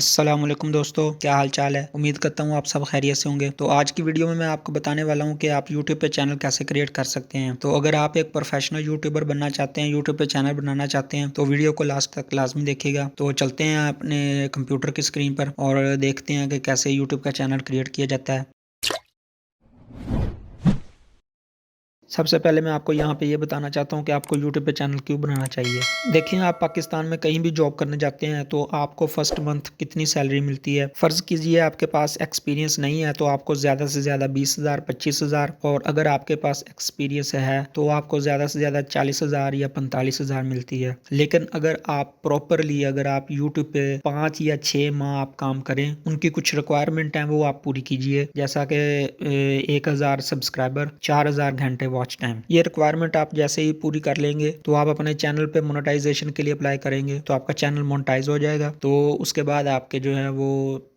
अस्सलाम वालेकुम दोस्तों, क्या हाल चाल है। उम्मीद करता हूँ आप सब खैरियत से होंगे। तो आज की वीडियो में मैं आपको बताने वाला हूँ कि आप यूट्यूब पे चैनल कैसे क्रिएट कर सकते हैं। तो अगर आप एक प्रोफेशनल यूट्यूबर बनना चाहते हैं, यूट्यूब पे चैनल बनाना चाहते हैं, तो वीडियो को लास्ट तक लाजमी देखिएगा। तो चलते हैं अपने कंप्यूटर की स्क्रीन पर और देखते हैं कि कैसे यूट्यूब का चैनल क्रिएट किया जाता है। सबसे पहले मैं आपको यहाँ पे ये बताना चाहता हूँ कि आपको यूट्यूब पे चैनल क्यों बनाना चाहिए। देखिए, आप पाकिस्तान में कहीं भी जॉब करने जाते हैं तो आपको फर्स्ट मंथ कितनी सैलरी मिलती है। फर्ज कीजिए आपके पास एक्सपीरियंस नहीं है तो आपको ज़्यादा से ज़्यादा 20,000 25,000, और अगर आपके पास एक्सपीरियंस है तो आपको ज़्यादा से ज़्यादा 40,000 या 45,000 मिलती है। लेकिन अगर आप प्रॉपरली अगर आप यूट्यूब पे 5 या 6 माह आप काम करें, उनकी कुछ रिक्वायरमेंट है वो आप पूरी कीजिए, जैसा कि 1,000 सब्सक्राइबर, 4,000 घंटे वॉच टाइम। ये रिक्वायरमेंट आप जैसे ही पूरी कर लेंगे तो आप अपने चैनल पे मोनेटाइजेशन के लिए अप्लाई करेंगे तो आपका चैनल मोनेटाइज हो जाएगा। तो उसके बाद आपके जो है वो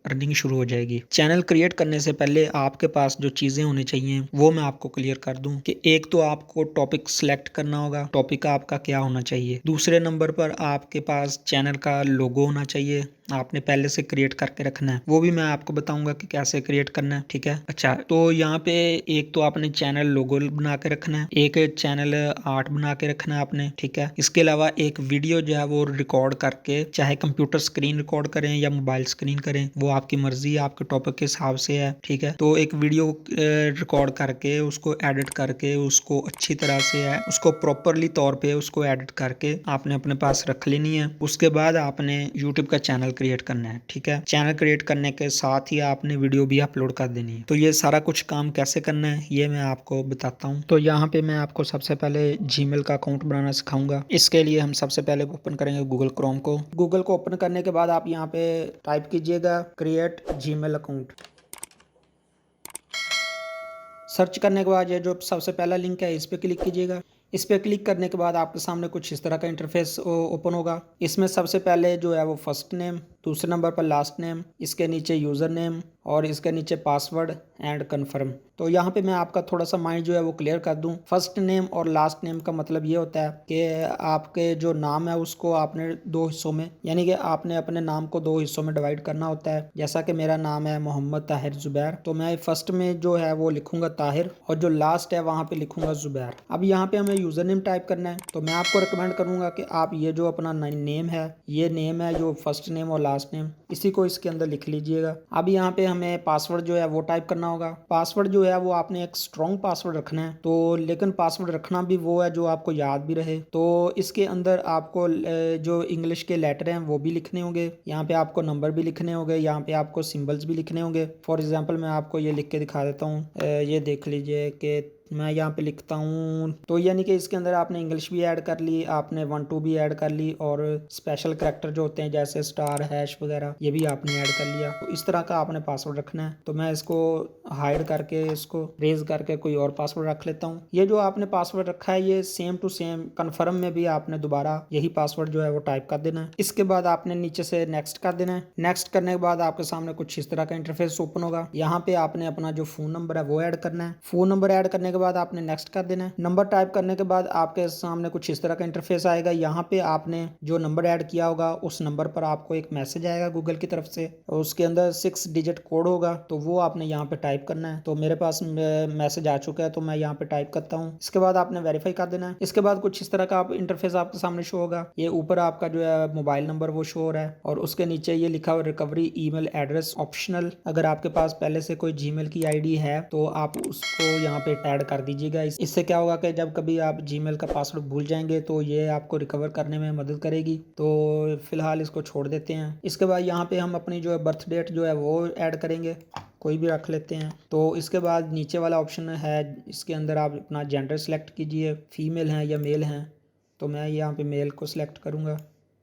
अर्निंग शुरू हो जाएगी। चैनल क्रिएट करने से पहले आपके पास जो चीजें होनी चाहिए वो मैं आपको क्लियर कर दूं कि एक तो आपको टॉपिक सिलेक्ट करना होगा, टॉपिक आपका क्या होना चाहिए। दूसरे नंबर पर आपके पास चैनल का लोगो होना चाहिए, आपने पहले से क्रिएट करके रखना है। वो भी मैं आपको बताऊंगा कि कैसे क्रिएट करना है, ठीक है। अच्छा, तो यहाँ पे एक तो आपने चैनल लोगो बना के रखना है, एक चैनल आर्ट बना के रखना है आपने, ठीक है। इसके अलावा एक वीडियो जो है वो रिकॉर्ड करके, चाहे कंप्यूटर स्क्रीन रिकॉर्ड करें या मोबाइल स्क्रीन करें, वो आपकी मर्जी है, आपके टॉपिक के हिसाब से है, ठीक है। तो एक वीडियो रिकॉर्ड करके उसको एडिट करके उसको अच्छी तरह से है उसको प्रॉपरली तौर पे उसको एडिट करके आपने अपने पास रख लेनी है। उसके बाद आपने यूट्यूब का चैनल क्रिएट करना है, ठीक है। चैनल क्रिएट करने के साथ ही आपने वीडियो भी अपलोड कर देनी है। तो ये सारा कुछ काम कैसे करना है ये मैं आपको बताता हूँ। तो यहाँ पे मैं आपको सबसे पहले जीमेल का अकाउंट बनाना सिखाऊंगा। इसके लिए हम सबसे पहले ओपन करेंगे गूगल क्रोम को। गूगल को ओपन करने के बाद आप यहाँ पे टाइप कीजिएगा क्रिएट जीमेल अकाउंट। सर्च करने के बाद ये जो सबसे पहला लिंक है इस पर क्लिक कीजिएगा। इस पर क्लिक करने के बाद आपके सामने कुछ इस तरह का इंटरफेस ओपन होगा। इसमें सबसे पहले जो है वो फर्स्ट नेम, दूसरे नंबर पर लास्ट नेम, इसके नीचे यूज़र नेम और इसके नीचे पासवर्ड एंड कन्फर्म। तो यहाँ पे मैं आपका थोड़ा सा माइंड जो है वो क्लियर कर दूं। फर्स्ट नेम और लास्ट नेम का मतलब ये होता है कि आपके जो नाम है उसको आपने दो हिस्सों में, यानी कि आपने अपने नाम को दो हिस्सों में डिवाइड करना होता है। जैसा कि मेरा नाम है मोहम्मद ताहिर जुबैर, तो मैं फर्स्ट में जो है वो लिखूंगा ताहिर और जो लास्ट है वहाँ पे लिखूंगा जुबैर। अब यहाँ पे हमें यूज़र नेम टाइप करना है, तो मैं आपको रिकमेंड करूंगा कि आप ये जो अपना नेम है, ये नेम है जो फर्स्ट नेम और लास्ट नेम, इसी को इसके अंदर लिख लीजिएगा। अब यहाँ पे हमें पासवर्ड जो है वो टाइप करना होगा। पासवर्ड जो है वो आपने एक स्ट्रॉन्ग पासवर्ड रखना है, तो लेकिन पासवर्ड रखना भी वो है जो आपको याद भी रहे। तो इसके अंदर आपको जो इंग्लिश के लेटर हैं वो भी लिखने होंगे, यहाँ पे आपको नंबर भी लिखने होंगे, यहाँ पे आपको सिंबल्स भी लिखने होंगे। फॉर एग्जाम्पल मैं आपको ये लिख के दिखा देता हूँ। ये देख लीजिए कि मैं यहाँ पे लिखता हूँ, तो यानी कि इसके अंदर आपने इंग्लिश भी ऐड कर ली, आपने 1 2 भी ऐड कर ली, और स्पेशल करैक्टर जो होते हैं जैसे स्टार हैश वगैरह ये भी आपने ऐड कर लिया। तो इस तरह का आपने पासवर्ड रखना है। तो मैं इसको हाइड करके इसको रेज करके कोई और पासवर्ड रख लेता हूँ। ये जो आपने पासवर्ड रखा है ये सेम टू सेम कन्फर्म में भी आपने दोबारा यही पासवर्ड जो है वो टाइप कर देना है। इसके बाद आपने नीचे से नेक्स्ट कर देना है। नेक्स्ट करने के बाद आपके सामने कुछ इस तरह का इंटरफेस ओपन होगा। यहाँ पे आपने अपना जो फोन नंबर है वो ऐड करना है। फोन नंबर ऐड करने के बाद आपने नेक्स्ट कर देना है। नंबर टाइप करने के बाद आपके सामने कुछ इस तरह का इंटरफेस आएगा। यहाँ पे आपने जो नंबर ऐड किया होगा उस नंबर पर आपको एक मैसेज आएगा गूगल की तरफ से, और उसके अंदर 6 डिजिट कोड होगा, तो वो आपने यहाँ पे टाइप करना है। तो मेरे पास मैसेज आ चुका है तो मैं यहाँ पे टाइप करता हूँ। इसके बाद आपने वेरीफाई कर देना है। इसके बाद कुछ इस तरह का इंटरफेस आपके सामने शो होगा। ये ऊपर आपका जो है मोबाइल नंबर वो शो हो रहा है, और उसके नीचे ये लिखा हुआ रिकवरी ईमेल एड्रेस ऑप्शनल। अगर आपके पास पहले से कोई जीमेल की आईडी है तो आप उसको यहाँ पे ऐड कर दीजिएगा। इससे क्या होगा कि जब कभी आप जीमेल का पासवर्ड भूल जाएंगे तो ये आपको रिकवर करने में मदद करेगी। तो फिलहाल इसको छोड़ देते हैं। इसके बाद यहाँ पे हम अपनी जो है बर्थ डेट जो है वो ऐड करेंगे, कोई भी रख लेते हैं। तो इसके बाद नीचे वाला ऑप्शन है, इसके अंदर आप अपना जेंडर सेलेक्ट कीजिए, फीमेल हैं या मेल हैं। तो मैं यहाँ पे मेल को सिलेक्ट करूँगा।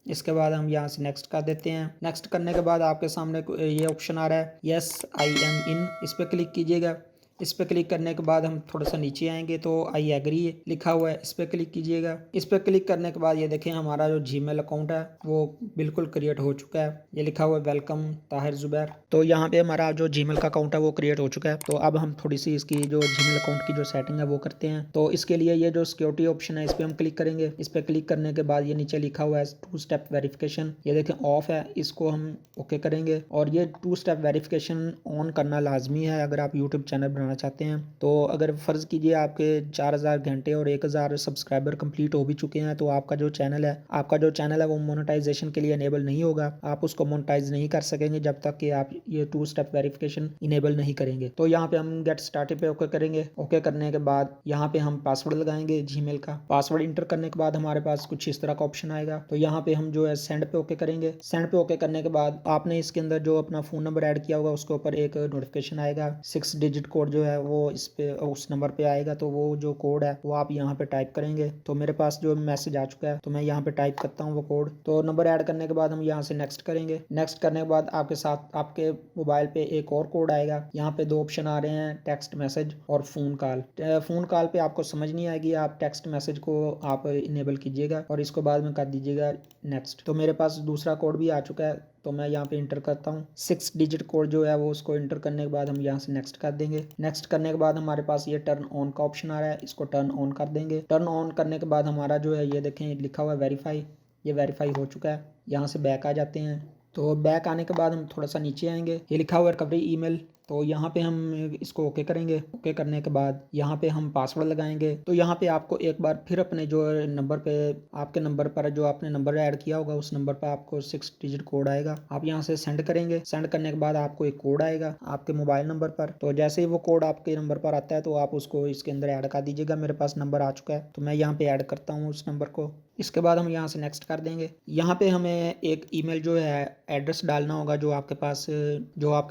इसके बाद हम यहाँ से नेक्स्ट कर देते हैं। नेक्स्ट करने के बाद आपके सामने ये ऑप्शन आ रहा है, यस आई एम इन, इस पर क्लिक कीजिएगा। इस पर क्लिक करने के बाद हम थोड़ा सा नीचे आएंगे तो आई एग्री लिखा हुआ है, इस पर क्लिक कीजिएगा। इस पर क्लिक करने के बाद ये देखें हमारा जो जीमेल अकाउंट है वो बिल्कुल क्रिएट हो चुका है। ये लिखा हुआ है वेलकम ताहिर जुबैर। तो यहाँ पे हमारा जो जीमेल का अकाउंट है वो क्रिएट हो चुका है। तो अब हम थोड़ी सी इसकी जो जीमेल अकाउंट की जो सेटिंग है वो करते हैं। तो इसके लिए ये जो सिक्योरिटी ऑप्शन है इस पर हम क्लिक करेंगे। इस पर क्लिक करने के बाद ये नीचे लिखा हुआ है 2 स्टेप वेरिफिकेशन, ये देखें ऑफ है, इसको हम ओके करेंगे। और ये 2 स्टेप वेरिफिकेशन ऑन करना लाजमी है अगर आप यूट्यूब चैनल बनाना चाहते हैं। तो अगर फ़र्ज़ कीजिए आपके 4000 घंटे और 1000 सब्सक्राइबर कंप्लीट हो भी चुके हैं तो आपका जो चैनल है वो मोनेटाइजेशन के लिए इनेबल नहीं होगा। आप उसको मोनेटाइज नहीं कर सकेंगे जब तक कि आप ये 2 स्टेप वेरिफिकेशन इनेबल नहीं करेंगे। तो यहाँ पे हम गेट स्टार्टेड पे ओके करेंगे। ओके करने के बाद यहाँ पे हम पासवर्ड लगाएंगे जीमेल का। पासवर्ड इंटर करने के बाद हमारे पास कुछ इस तरह का ऑप्शन आएगा। तो यहाँ पे हम जो है सेंड पे ओके करेंगे। सेंड पे ओके करने के बाद आपने इसके अंदर जो अपना फ़ोन नंबर ऐड किया होगा उसके ऊपर एक नोटिफिकेशन आएगा, 6 डिजिट कोड जो है वो इस पे उस नंबर पे आएगा। तो वो जो कोड है वो आप यहाँ पे टाइप करेंगे। तो मेरे पास जो मैसेज आ चुका है तो मैं यहाँ पे टाइप करता हूँ वो कोड। तो नंबर ऐड करने के बाद हम यहाँ से नेक्स्ट करेंगे। नेक्स्ट करने के बाद आपके साथ आपके मोबाइल पे एक और कोड आएगा। यहाँ पे 2 ऑप्शन आ रहे हैं, टेक्स्ट मैसेज और फ़ोन कॉल। फ़ोन कॉल पे आपको समझ नहीं आएगी, आप टेक्स्ट मैसेज को आप इनेबल कीजिएगा और इसको बाद में कर दीजिएगा नेक्स्ट। तो मेरे पास दूसरा कोड भी आ चुका है तो मैं यहाँ पे इंटर करता हूँ 6 डिजिट कोड जो है वो उसको इंटर करने के बाद हम यहाँ से नेक्स्ट कर देंगे। नेक्स्ट करने के बाद हमारे पास ये टर्न ऑन का ऑप्शन आ रहा है, इसको टर्न ऑन कर देंगे। टर्न ऑन करने के बाद हमारा जो है ये देखें लिखा हुआ है वेरीफाई, ये वेरीफाई हो चुका है। यहाँ से बैक आ जाते हैं। तो बैक आने के बाद हम थोड़ा सा नीचे आएंगे, ये लिखा हुआ है रिकवरी ईमेल। तो यहाँ पे हम इसको ओके करेंगे। ओके करने के बाद यहाँ पे हम पासवर्ड लगाएंगे। तो यहाँ पे आपको एक बार फिर अपने जो नंबर पे आपके नंबर पर जो आपने नंबर ऐड किया होगा उस नंबर पर आपको 6 डिजिट कोड आएगा, आप यहाँ से सेंड करेंगे। सेंड करने के बाद आपको एक कोड आएगा आपके मोबाइल नंबर पर। तो जैसे ही वो कोड आपके नंबर पर आता है तो आप उसको इसके अंदर ऐड कर दीजिएगा। मेरे पास नंबर आ चुका है तो मैं यहाँ पे ऐड करता हूँ उस नंबर को। इसके बाद हम यहाँ से नेक्स्ट कर देंगे। यहाँ पे हमें एक ईमेल जो है एड्रेस डालना होगा जो आपके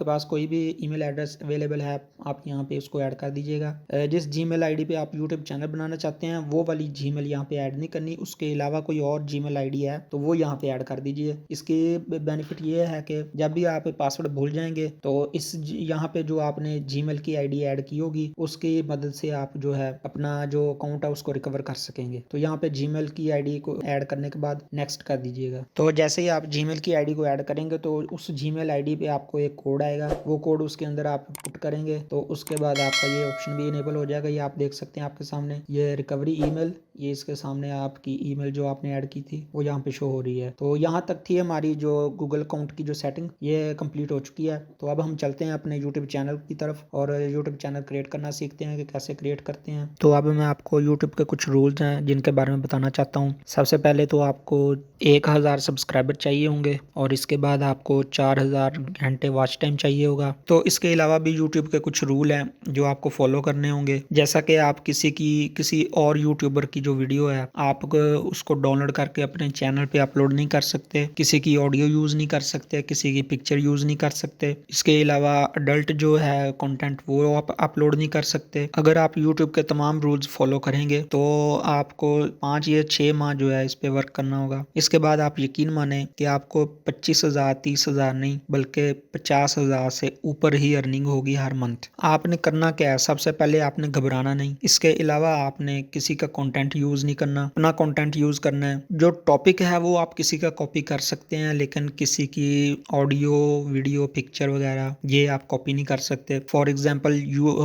पास कोई भी ईमेल एड्रेस अवेलेबल है आप यहाँ पे उसको ऐड कर दीजिएगा। जिस जीमेल आईडी पे आप यूट्यूब चैनल बनाना चाहते हैं वो वाली जीमेल यहाँ पे ऐड नहीं करनी, उसके अलावा कोई और जीमेल आईडी है तो वो यहाँ पे ऐड कर दीजिए। इसके बेनिफिट ये है कि जब भी आप पासवर्ड भूल जाएंगे तो इस यहाँ पे जो आपने जीमेल की आईडी ऐड की होगी उसकी मदद से आप जो है अपना जो अकाउंट है उसको रिकवर कर सकेंगे। तो यहाँ पे जीमेल की आईडी को ऐड करने के बाद नेक्स्ट कर दीजिएगा। तो जैसे ही आप जीमेल की आईडी को ऐड करेंगे तो उस जीमेल आईडी पे आपको एक कोड आएगा, वो कोड उसके अंदर आप पुट करेंगे तो उसके बाद आपका ये ऑप्शन भी इनेबल हो जाएगा। ये आप देख सकते हैं आपके सामने ये रिकवरी ईमेल, ये इसके सामने आपकी ईमेल जो आपने ऐड की थी वो यहाँ पे शो हो रही है। तो यहाँ तक थी हमारी जो गूगल अकाउंट की जो सेटिंग, ये कंप्लीट हो चुकी है। तो अब हम चलते हैं अपने यूट्यूब चैनल की तरफ और यूट्यूब चैनल क्रिएट करना सीखते हैं कि कैसे क्रिएट करते हैं। तो अब मैं आपको यूट्यूब के कुछ रूल्स हैं जिनके बारे में बताना चाहता हूँ। सबसे पहले तो आपको 1000 सब्सक्राइबर चाहिए होंगे और इसके बाद आपको 4000 घंटे वॉच टाइम चाहिए होगा। तो इसके अलावा भी यूट्यूब के कुछ रूल हैं जो आपको फॉलो करने होंगे, जैसा कि आप किसी और यूट्यूबर की जो वीडियो है आप उसको डाउनलोड करके अपने चैनल पे अपलोड नहीं कर सकते, किसी की ऑडियो यूज़ नहीं कर सकते, किसी की पिक्चर यूज़ नहीं कर सकते। इसके अलावा अडल्ट जो है कंटेंट वो आप अपलोड नहीं कर सकते। अगर आप यूट्यूब के तमाम रूल्स फॉलो करेंगे तो आपको 5 या 6 माह जो है इस पे वर्क करना होगा। इसके बाद आप यकीन माने कि आपको 25,000 30,000 नहीं बल्कि 50,000 से ऊपर ही अर्निंग होगी हर मंथ। आपने करना क्या है, सबसे पहले आपने घबराना नहीं। इसके अलावा आपने किसी का कंटेंट यूज़ नहीं करना, अपना कंटेंट यूज़ करना है। जो टॉपिक है वो आप किसी का कॉपी कर सकते हैं लेकिन किसी की ऑडियो वीडियो पिक्चर वगैरह ये आप कॉपी नहीं कर सकते। For example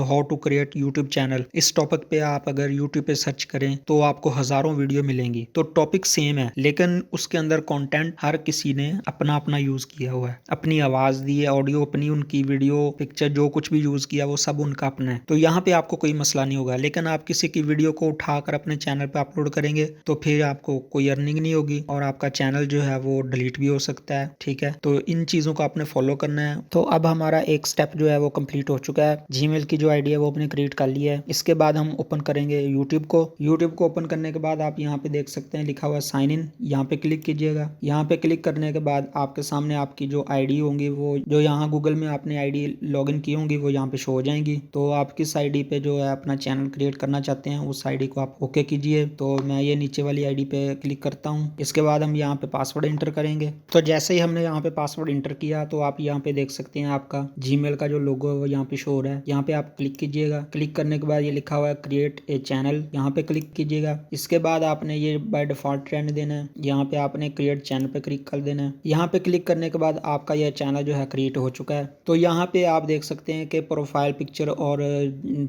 how to create YouTube channel, इस टॉपिक पे आप अगर यूट्यूब पे सर्च करें तो आपको हजारों वीडियो मिलेंगी। तो टॉपिक सेम है लेकिन उसके अंदर कंटेंट हर किसी ने अपना अपना यूज किया हुआ है, अपनी आवाज दी है, ऑडियो अपनी, उनकी वीडियो पिक्चर जो कुछ भी यूज किया वो सब उनका अपना है। तो यहाँ पे आपको कोई मसला नहीं होगा। लेकिन आप किसी की वीडियो को उठाकर अपने चैनल पे अपलोड करेंगे तो फिर आपको कोई अर्निंग नहीं होगी और आपका चैनल जो है वो डिलीट भी हो सकता है। ठीक है, तो इन चीजों को आपने फॉलो करना है। तो अब हमारा एक स्टेप जो है वो कंप्लीट हो चुका है। जीमेल की जो आईडी है वो अपने क्रिएट कर ली है। इसके बाद हम ओपन करेंगे यूट्यूब को। यूट्यूब को ओपन करने के बाद आप यहाँ पे देख सकते सकते हैं लिखा हुआ साइन इन, यहाँ पे क्लिक कीजिएगा। यहाँ पे क्लिक करने के बाद आपके सामने आपकी जो आईडी होंगी वो जो यहाँ गूगल में आपने आईडी लॉगिन की होंगी वो यहाँ पे शो हो जाएंगी। तो आप किस आईडी पे जो है अपना चैनल क्रिएट करना चाहते हैं उस आईडी को आप ओके कीजिए। तो मैं ये नीचे वाली आईडी पे क्लिक करता हूँ। इसके बाद हम यहाँ पे पासवर्ड इंटर करेंगे। तो जैसे ही हमने यहाँ पे पासवर्ड इंटर किया तो आप यहाँ पे देख सकते हैं आपका जीमेल का जो लोगो है वो यहाँ पे शो हो रहा है। यहाँ पे आप क्लिक कीजिएगा। क्लिक करने के बाद ये लिखा हुआ है क्रिएट ए चैनल, यहाँ पे क्लिक कीजिएगा। इसके बाद आपने ये बाय डिफॉल्ट रहने देना है। यहाँ पे आपने क्रिएट चैनल पे क्लिक कर देना है। यहाँ पे क्लिक करने के बाद आपका यह चैनल जो है क्रिएट हो चुका है। तो यहाँ पे आप देख सकते हैं कि प्रोफाइल पिक्चर और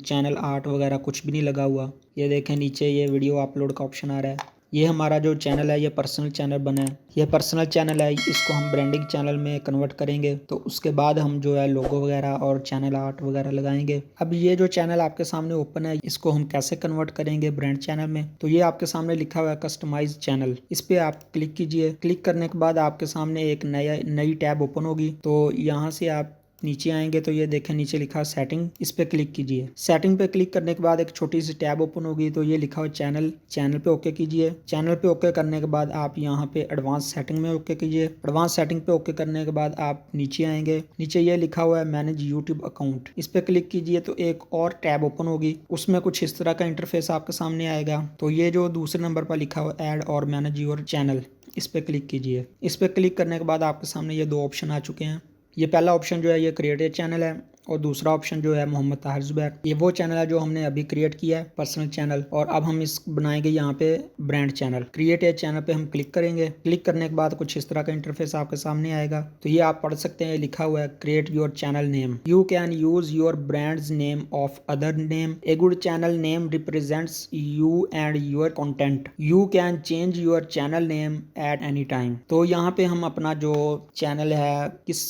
चैनल आर्ट वगैरह कुछ भी नहीं लगा हुआ। ये देखें नीचे ये वीडियो अपलोड का ऑप्शन आ रहा है। ये हमारा जो चैनल है ये पर्सनल चैनल बना है। ये पर्सनल चैनल है, इसको हम ब्रांडिंग चैनल में कन्वर्ट करेंगे। तो उसके बाद हम जो है लोगो वगैरह और चैनल आर्ट वगैरह लगाएंगे। अब ये जो चैनल आपके सामने ओपन है इसको हम कैसे कन्वर्ट करेंगे ब्रांड चैनल में, तो ये आपके सामने लिखा हुआ है कस्टमाइज चैनल। इस पे आप क्लिक कीजिए। क्लिक करने के बाद आपके सामने एक नई टैब ओपन होगी। तो यहाँ से आप नीचे आएंगे तो ये देखें नीचे लिखा सेटिंग, इस पे क्लिक कीजिए। सेटिंग पे क्लिक करने के बाद एक छोटी सी टैब ओपन होगी। तो ये लिखा हुआ चैनल, चैनल पे ओके कीजिए। चैनल पे ओके करने के बाद आप यहाँ पे एडवांस सेटिंग में ओके कीजिए। एडवांस सेटिंग पे ओके करने के बाद आप नीचे आएंगे। नीचे ये लिखा हुआ है मैनेज यूट्यूब अकाउंट, इस पे क्लिक कीजिए। तो एक और टैब ओपन होगी, उसमें कुछ इस तरह का इंटरफेस आपके सामने आएगा। तो ये जो दूसरे नंबर पर लिखा हुआ ऐड और मैनेज योर चैनल, इस पे क्लिक कीजिए। इस पे क्लिक करने के बाद आपके सामने ये दो ऑप्शन आ चुके हैं। ये पहला ऑप्शन जो है ये क्रिएट ए चैनल है और दूसरा ऑप्शन जो है मोहम्मद ताहिर ज़ुबैर, ये वो चैनल है जो हमने अभी क्रिएट किया है पर्सनल चैनल। और अब हम इस बनाएंगे यहाँ पे brand channel. Create a channel पे हम क्लिक करेंगे। क्लिक करने के बाद कुछ इस तरह का इंटरफेस आपके सामने आएगा। तो ये आप पढ़ सकते हैं, लिखा हुआ है create your channel name, you can use your brands name of other name, a good channel name represents you and your content, you can change your channel name at any time. तो यहाँ पे हम अपना जो channel है किस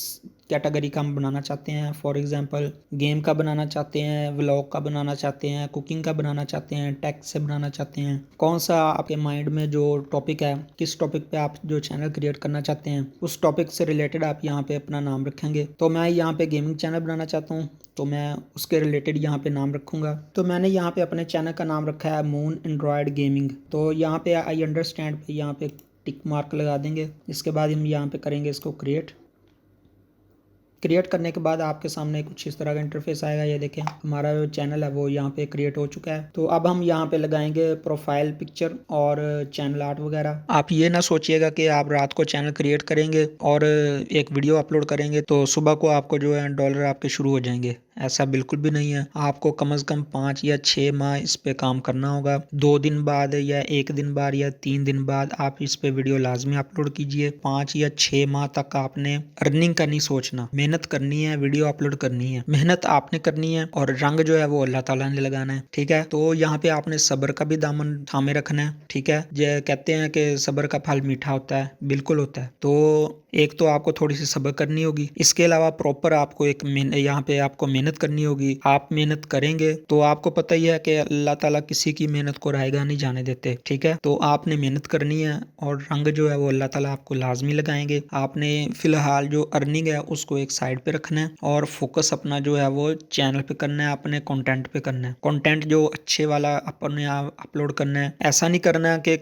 category का हम बनाना चाहते हैं, फॉर एग्जांपल गेम का बनाना चाहते हैं, व्लॉग का बनाना चाहते हैं, कुकिंग का बनाना चाहते हैं, टेक से बनाना चाहते हैं, कौन सा आपके माइंड में जो टॉपिक है, किस टॉपिक पे आप जो चैनल क्रिएट करना चाहते हैं उस टॉपिक से रिलेटेड आप यहाँ पे अपना नाम रखेंगे। तो मैं यहाँ पे गेमिंग चैनल बनाना चाहता हूँ तो मैं उसके रिलेटेड यहाँ पे नाम रखूंगा। तो मैंने यहाँ पे अपने चैनल का नाम रखा है मून एंड्रॉयड गेमिंग। तो यहाँ पे आई अंडरस्टैंड पे यहाँ पे टिक मार्क लगा देंगे। इसके बाद हम यहाँ पे करेंगे इसको क्रिएट करने के बाद आपके सामने कुछ इस तरह का इंटरफेस आएगा। ये देखें हमारा जो चैनल है वो यहाँ पे क्रिएट हो चुका है। तो अब हम यहाँ पे लगाएंगे प्रोफाइल पिक्चर और चैनल आर्ट वगैरह। आप ये ना सोचिएगा कि आप रात को चैनल क्रिएट करेंगे और एक वीडियो अपलोड करेंगे तो सुबह को आपको जो है डॉलर आपके शुरू हो जाएंगे, ऐसा बिल्कुल भी नहीं है। आपको कम से कम 5 या 6 माह इस पे काम करना होगा। 2 दिन बाद या 1 दिन बाद या 3 दिन बाद आप इस पे वीडियो लाजमी अपलोड कीजिए। 5 या 6 माह तक आपने अर्निंग का नहीं सोचना, मेहनत करनी है, वीडियो अपलोड करनी है, मेहनत आपने करनी है और रंग जो है वो अल्लाह ताला ने लगाना है। ठीक है, तो यहाँ पे आपने सब्र का भी दामन थामे रखना है। ठीक है, ये कहते हैं कि सब्र का फल मीठा होता है, बिल्कुल होता है। तो एक तो आपको थोड़ी सी सब्र करनी होगी, इसके अलावा प्रॉपर आपको एक यहाँ पे आपको मेहनत करनी होगी। आप मेहनत करेंगे तो आपको पता ही है कि अल्लाह ताला किसी की मेहनत को रायगा नहीं जाने देते। ठीक है, तो आपने मेहनत करनी है और रंग जो है वो अल्लाह ताला आपको लाजमी लगाएंगे। आपने फिलहाल जो अर्निंग है उसको एक साइड पे रखना है और फोकस अपना जो है वो चैनल पे करना है, अपने कंटेंट पे करना है। कंटेंट जो अच्छे वाला अपने अपलोड करना है। ऐसा नहीं करना है कि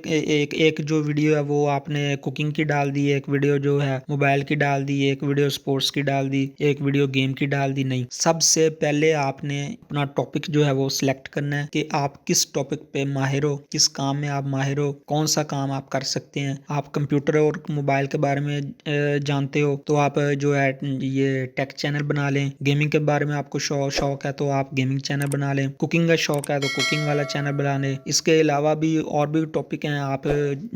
एक जो वीडियो है वो आपने कुकिंग की डाल दी, एक वीडियो जो है मोबाइल की डाल दी, एक वीडियो स्पोर्ट्स की डाल दी, एक वीडियो गेम की डाल दी। नहीं, सबसे पहले आपने अपना टॉपिक जो है वो सिलेक्ट करना है कि आप किस टॉपिक पे माहिर हो, किस काम में आप माहिर हो, कौन सा काम आप कर सकते हैं। आप कंप्यूटर और मोबाइल के बारे में जानते हो तो आप जो है ये टेक चैनल बना लें। गेमिंग के बारे में आपको शौक है तो आप गेमिंग चैनल बना लें। कुकिंग का शौक है तो कुकिंग वाला चैनल बना लें। इसके अलावा भी और भी टॉपिक हैं, आप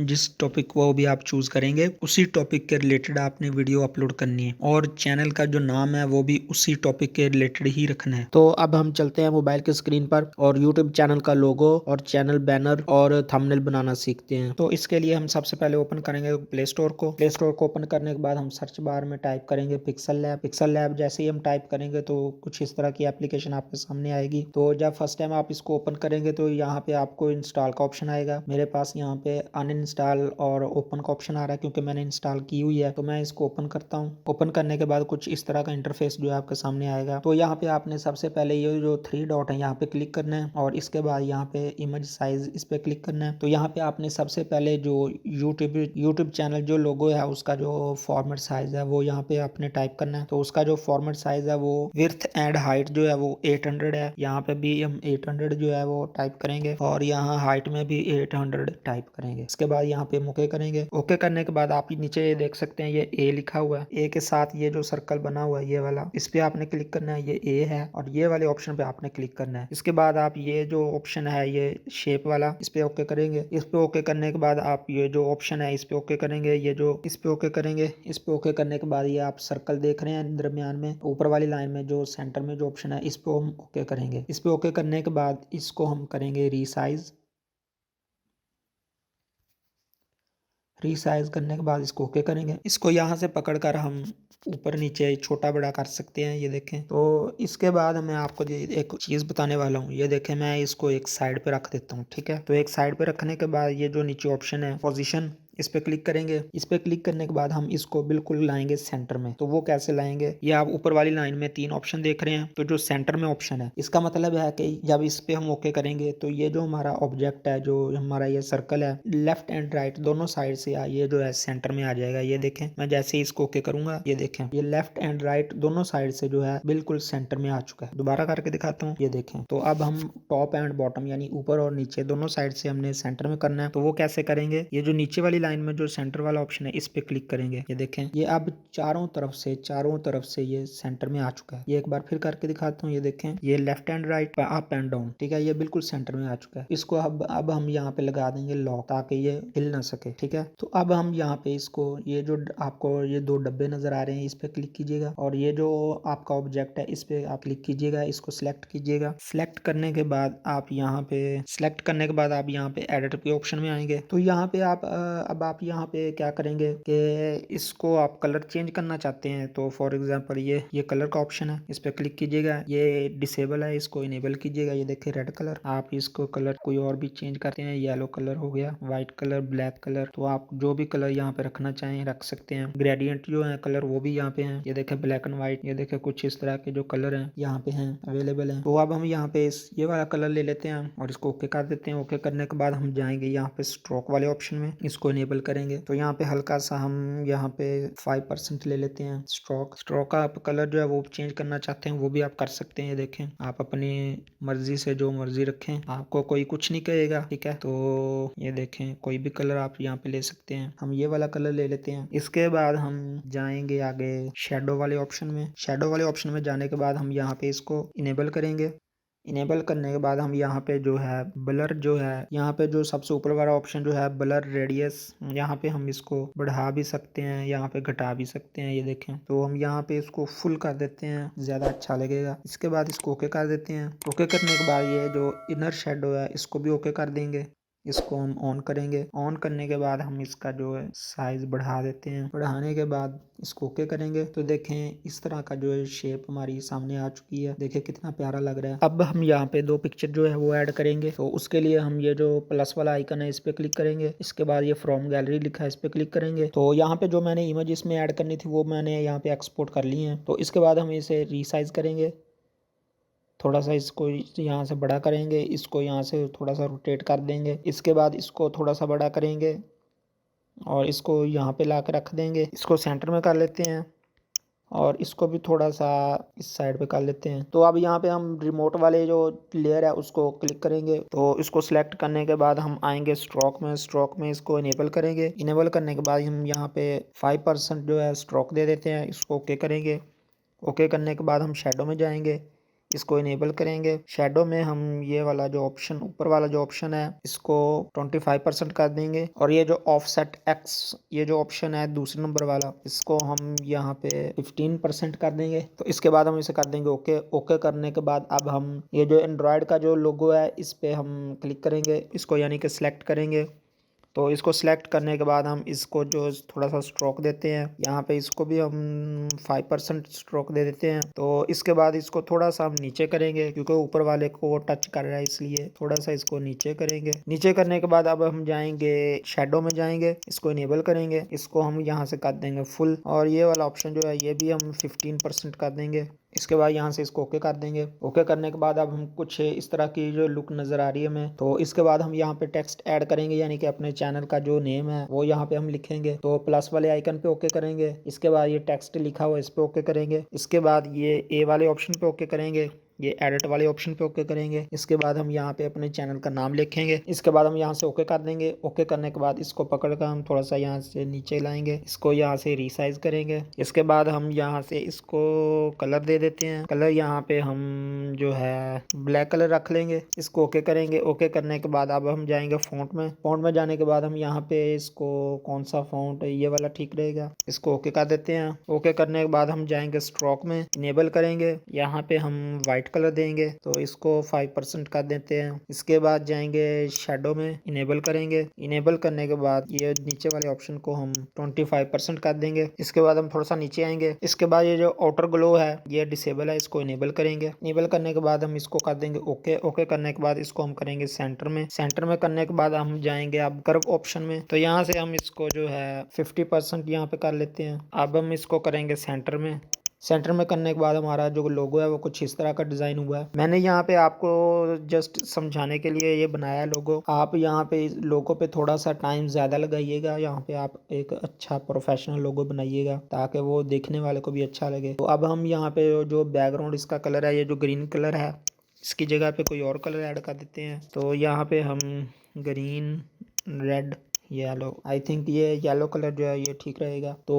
जिस टॉपिक को भी आप चूज करेंगे उसी टॉपिक के रिलेटेड आपने वीडियो अपलोड करनी है और चैनल का जो नाम है वो भी उसी टॉपिक के रिलेटेड ही रखना है। तो अब हम चलते हैं मोबाइल की स्क्रीन पर और यूट्यूब चैनल का लोगो और चैनल बैनर और थंबनेल बनाना सीखते हैं। तो इसके लिए हम सबसे पहले ओपन करेंगे प्ले स्टोर को। प्ले स्टोर को ओपन करने के बाद हम सर्च बार में टाइप करेंगे पिक्सल लैब। पिक्सल लैब जैसे ही हम टाइप करेंगे तो कुछ इस तरह की एप्लीकेशन आपके सामने आएगी। तो जब फर्स्ट टाइम आप इसको ओपन करेंगे तो यहाँ पे आपको इंस्टॉल का ऑप्शन आएगा। मेरे पास यहाँ पे अनइंस्टॉल और ओपन का ऑप्शन आ रहा है क्योंकि मैंने इंस्टॉल की हुई है। तो मैं इसको ओपन करता हूँ। ओपन करने के बाद कुछ इस तरह का इंटरफेस जो है आपके सामने आएगा। तो यहाँ पे आपने सबसे पहले ये जो 3 डॉट है यहाँ पे क्लिक करना है और इसके बाद यहाँ पे इमेज साइज इस पे क्लिक करना है। तो यहाँ पे आपने सबसे पहले जो यूट्यूब चैनल जो लोगो है उसका जो फॉर्मेट साइज है वो यहाँ पे आपने टाइप करना है। तो उसका जो फॉर्मेट साइज है वो विड्थ एंड हाइट जो है वो 800 है। यहाँ पे भी हम 800 जो है वो टाइप करेंगे और यहाँ हाइट में भी 800 टाइप करेंगे। इसके बाद यहाँ पे ओके करेंगे। ओके करने के बाद आप नीचे ये देख सकते हैं ये ए लिखा हुआ है। ए के साथ ये जो सर्कल बना हुआ है ये वाला, इस पे आपने क्लिक करना है, ये ए है और ये वाले ऑप्शन पे आपने क्लिक करना है। इसके बाद आप ये जो ऑप्शन है ये शेप वाला, इस पे ओके करेंगे। इस पे ओके करने के बाद आप ये जो ऑप्शन है इस पे ओके करेंगे, ये जो इस पे ओके करेंगे। इस पे ओके करने के बाद ये आप सर्कल देख रहे हैं दरमियान में ऊपर वाली लाइन में जो सेंटर में जो ऑप्शन है इस पे हम ओके करेंगे। इस पे ओके करने के बाद इसको हम करेंगे रीसाइज। रीसाइज करने के बाद इसको ओके करेंगे। इसको यहाँ से पकड़कर हम ऊपर नीचे छोटा बड़ा कर सकते हैं, ये देखें। तो इसके बाद मैं आपको एक चीज़ बताने वाला हूँ। ये देखें, मैं इसको एक साइड पे रख देता हूँ, ठीक है। तो एक साइड पे रखने के बाद ये जो नीचे ऑप्शन है पोजीशन, इस पे क्लिक करेंगे। इस पे क्लिक करने के बाद हम इसको बिल्कुल लाएंगे सेंटर में। तो वो कैसे लाएंगे, ये आप ऊपर वाली लाइन में 3 ऑप्शन देख रहे हैं। तो जो सेंटर में ऑप्शन है इसका मतलब है कि जब इस पे हम ओके करेंगे तो ये जो हमारा ऑब्जेक्ट है, जो हमारा ये सर्कल है, लेफ्ट एंड राइट दोनों साइड से ये जो है सेंटर में आ जाएगा। ये देखें, मैं जैसे ही इसको ओके करूंगा ये देखें ये लेफ्ट एंड राइट दोनों साइड से जो है बिल्कुल सेंटर में आ चुका है। दोबारा करके दिखाता हूँ, ये देखें। तो अब हम टॉप एंड बॉटम यानी ऊपर और नीचे दोनों साइड से हमने सेंटर में करना है। तो वो कैसे करेंगे, ये जो नीचे वाली लाइन में जो सेंटर वाला ऑप्शन है इस पे क्लिक करेंगे। ये देखें, ये अब चारों तरफ से ये सेंटर में आ चुका है। ये एक बार फिर करके दिखाता हूँ, ये देखें, ये left and right, up and down, ठीक है, ये बिल्कुल सेंटर में आ चुका है। इसको अब हम यहाँ पे लगा देंगे लॉक, ताकि ये हिल ना सके, ठीक है। तो अब हम यहाँ पे इसको, ये जो आपको ये 2 डब्बे नजर आ रहे हैं इस पे क्लिक कीजिएगा और ये जो आपका ऑब्जेक्ट है इस पे आप क्लिक कीजिएगा, इसको सिलेक्ट कीजिएगा। सिलेक्ट करने के बाद आप यहाँ पे एडिट के ऑप्शन में आएंगे। तो यहाँ पे आप अब आप यहाँ पे क्या करेंगे कि इसको आप कलर चेंज करना चाहते हैं। तो फॉर एग्जांपल ये कलर का ऑप्शन है, इस पे क्लिक कीजिएगा। ये डिसेबल है, इसको इनेबल कीजिएगा। ये देखिए रेड कलर, आप इसको कलर कोई और भी चेंज करते हैं, येलो कलर हो गया, व्हाइट कलर, ब्लैक कलर। तो आप जो भी कलर यहाँ पे रखना चाहें रख सकते हैं। ग्रेडियंट जो है कलर वो भी यहाँ पे है। ये देखे ब्लैक एंड व्हाइट, ये देखे कुछ इस तरह के जो कलर है यहाँ पे हैं, अवेलेबल है। तो अब हम यहाँ पे ये वाला कलर ले लेते हैं और इसको ओके कर देते हैं। ओके करने के बाद हम जाएंगे यहाँ पे स्ट्रोक वाले ऑप्शन में, इसको इनेबल करेंगे। तो यहाँ पे हल्का सा हम यहाँ पे 5% ले लेते हैं स्ट्रोक का। आप कलर जो है वो चेंज करना चाहते हैं वो भी आप कर सकते हैं। ये देखें, आप अपनी मर्जी से जो मर्जी रखें, आपको कोई कुछ नहीं कहेगा, ठीक है। तो ये देखें, कोई भी कलर आप यहाँ पे ले सकते हैं। हम ये वाला कलर ले लेते हैं। इसके बाद हम जाएंगे आगे शेडो वाले ऑप्शन में। शेडो वाले ऑप्शन में जाने के बाद हम यहाँ पे इसको इनेबल करेंगे। इनेबल करने के बाद हम यहाँ पे जो है ब्लर, जो है यहाँ पे जो सबसे ऊपर वाला ऑप्शन जो है ब्लर रेडियस, यहाँ पे हम इसको बढ़ा भी सकते हैं, यहाँ पे घटा भी सकते हैं। ये देखें, तो हम यहाँ पे इसको फुल कर देते हैं, ज्यादा अच्छा लगेगा। इसके बाद इसको ओके कर देते हैं। ओके करने के बाद ये जो इनर शेडो है इसको भी ओके कर देंगे। इसको हम ऑन करेंगे। ऑन करने के बाद हम इसका जो है साइज बढ़ा देते हैं। बढ़ाने के बाद इसको ओके करेंगे। तो देखें, इस तरह का जो है शेप हमारी सामने आ चुकी है। देखें कितना प्यारा लग रहा है। अब हम यहाँ पे 2 पिक्चर जो है वो ऐड करेंगे। तो उसके लिए हम ये जो प्लस वाला आइकन है इस पे क्लिक करेंगे। इसके बाद ये फ्रॉम गैलरी लिखा है, इस पे क्लिक करेंगे। तो यहाँ पे जो मैंने इमेज इसमें ऐड करनी थी वो मैंने यहाँ पे एक्सपोर्ट कर ली है। तो इसके बाद हम इसे रीसाइज करेंगे। थोड़ा सा इसको यहाँ से बड़ा करेंगे, इसको यहाँ से थोड़ा सा रोटेट कर देंगे। इसके बाद इसको थोड़ा सा बड़ा करेंगे और इसको यहाँ पे ला कर रख देंगे। इसको सेंटर में कर लेते हैं और इसको भी थोड़ा सा इस साइड पे कर लेते हैं। तो अब यहाँ पे हम रिमोट वाले जो लेयर है उसको क्लिक करेंगे। तो इसको सिलेक्ट करने के बाद हम आएंगे स्ट्रोक में इसको इनेबल करेंगे। इनेबल करने के बाद हम यहाँ पे 5% जो है स्ट्रोक दे देते हैं। इसको ओके करेंगे। ओके करने के बाद हम शेडो में जाएंगे, इसको इनेबल करेंगे। शेडो में हम ये वाला जो ऑप्शन, ऊपर वाला जो ऑप्शन है इसको 25% कर देंगे और ये जो ऑफसेट एक्स, ये जो ऑप्शन है दूसरे नंबर वाला, इसको हम यहाँ पे 15% कर देंगे। तो इसके बाद हम इसे कर देंगे ओके। ओके करने के बाद अब हम ये जो एंड्रॉयड का जो लोगो है इस पे हम क्लिक करेंगे, इसको यानी कि सिलेक्ट करेंगे। तो इसको सिलेक्ट करने के बाद हम इसको जो थोड़ा सा स्ट्रोक देते हैं, यहाँ पे इसको भी हम 5% स्ट्रोक दे देते हैं। तो इसके बाद इसको थोड़ा सा हम नीचे करेंगे, क्योंकि ऊपर वाले को टच कर रहा है इसलिए थोड़ा सा इसको नीचे करेंगे। नीचे करने के बाद अब हम जाएंगे शेडो में जाएंगे, इसको इनेबल करेंगे। इसको हम यहाँ से कर देंगे फुल और ये वाला ऑप्शन जो है ये भी हम 15% कर देंगे। इसके बाद यहाँ से इसको ओके कर देंगे। ओके करने के बाद अब हम कुछ इस तरह की जो लुक नज़र आ रही है हमें, तो इसके बाद हम यहाँ पे टेक्स्ट ऐड करेंगे, यानी कि अपने चैनल का जो नेम है वो यहाँ पे हम लिखेंगे। तो प्लस वाले आइकन पे ओके करेंगे। इसके बाद ये टेक्स्ट लिखा हुआ इस पे ओके करेंगे। इसके बाद ये ए वाले ऑप्शन पे ओके करेंगे, ये एडिट वाले ऑप्शन पे ओके करेंगे। इसके बाद हम यहाँ पे अपने चैनल का नाम लिखेंगे। इसके बाद हम यहाँ से ओके कर देंगे। ओके करने के बाद इसको पकड़ कर हम थोड़ा सा यहाँ से नीचे लाएंगे, इसको यहाँ से रिसाइज करेंगे। इसके बाद हम यहाँ से इसको कलर दे देते हैं। कलर यहाँ पे हम जो है ब्लैक कलर रख लेंगे। इसको ओके करेंगे। ओके करने के बाद अब हम जाएंगे फ़ॉन्ट में। फ़ॉन्ट में जाने के बाद हम यहाँ पे इसको कौन सा फ़ॉन्ट है, ये वाला ठीक रहेगा, इसको ओके कर देते हैं। ओके करने के बाद हम जाएंगे स्ट्रोक में, इनेबल करेंगे। यहाँ पे हम वाइट कलर देंगे, तो इसको 5% कर देते हैं। इसके बाद जाएंगे शेडो में, इनेबल करेंगे। इनेबल करने के बाद ये नीचे वाले ऑप्शन को हम 25% कर देंगे। इसके बाद हम थोड़ा सा नीचे आएंगे। इसके बाद ये जो आउटर ग्लो है ये डिसेबल है, इसको इनेबल करेंगे। इनेबल करने के बाद हम इसको कर देंगे ओके। ओके करने के बाद इसको हम करेंगे सेंटर में। सेंटर में करने के बाद हम जाएंगे अब कर्व ऑप्शन में, तो यहाँ से हम इसको जो है 50% यहाँ पे कर लेते हैं। अब हम इसको करेंगे सेंटर में। सेंटर में करने के बाद हमारा जो लोगो है वो कुछ इस तरह का डिज़ाइन हुआ है। मैंने यहाँ पे आपको जस्ट समझाने के लिए ये बनाया लोगो। आप यहाँ पे लोगो पे थोड़ा सा टाइम ज़्यादा लगाइएगा। यहाँ पे आप एक अच्छा प्रोफेशनल लोगो बनाइएगा ताकि वो देखने वाले को भी अच्छा लगे। तो अब हम यहाँ पे जो बैकग्राउंड इसका कलर है, ये जो ग्रीन कलर है, इसकी जगह पे कोई और कलर ऐड कर देते हैं। तो यहाँ पे हम green, red, yellow, I think ये येलो कलर जो है ये ठीक रहेगा। तो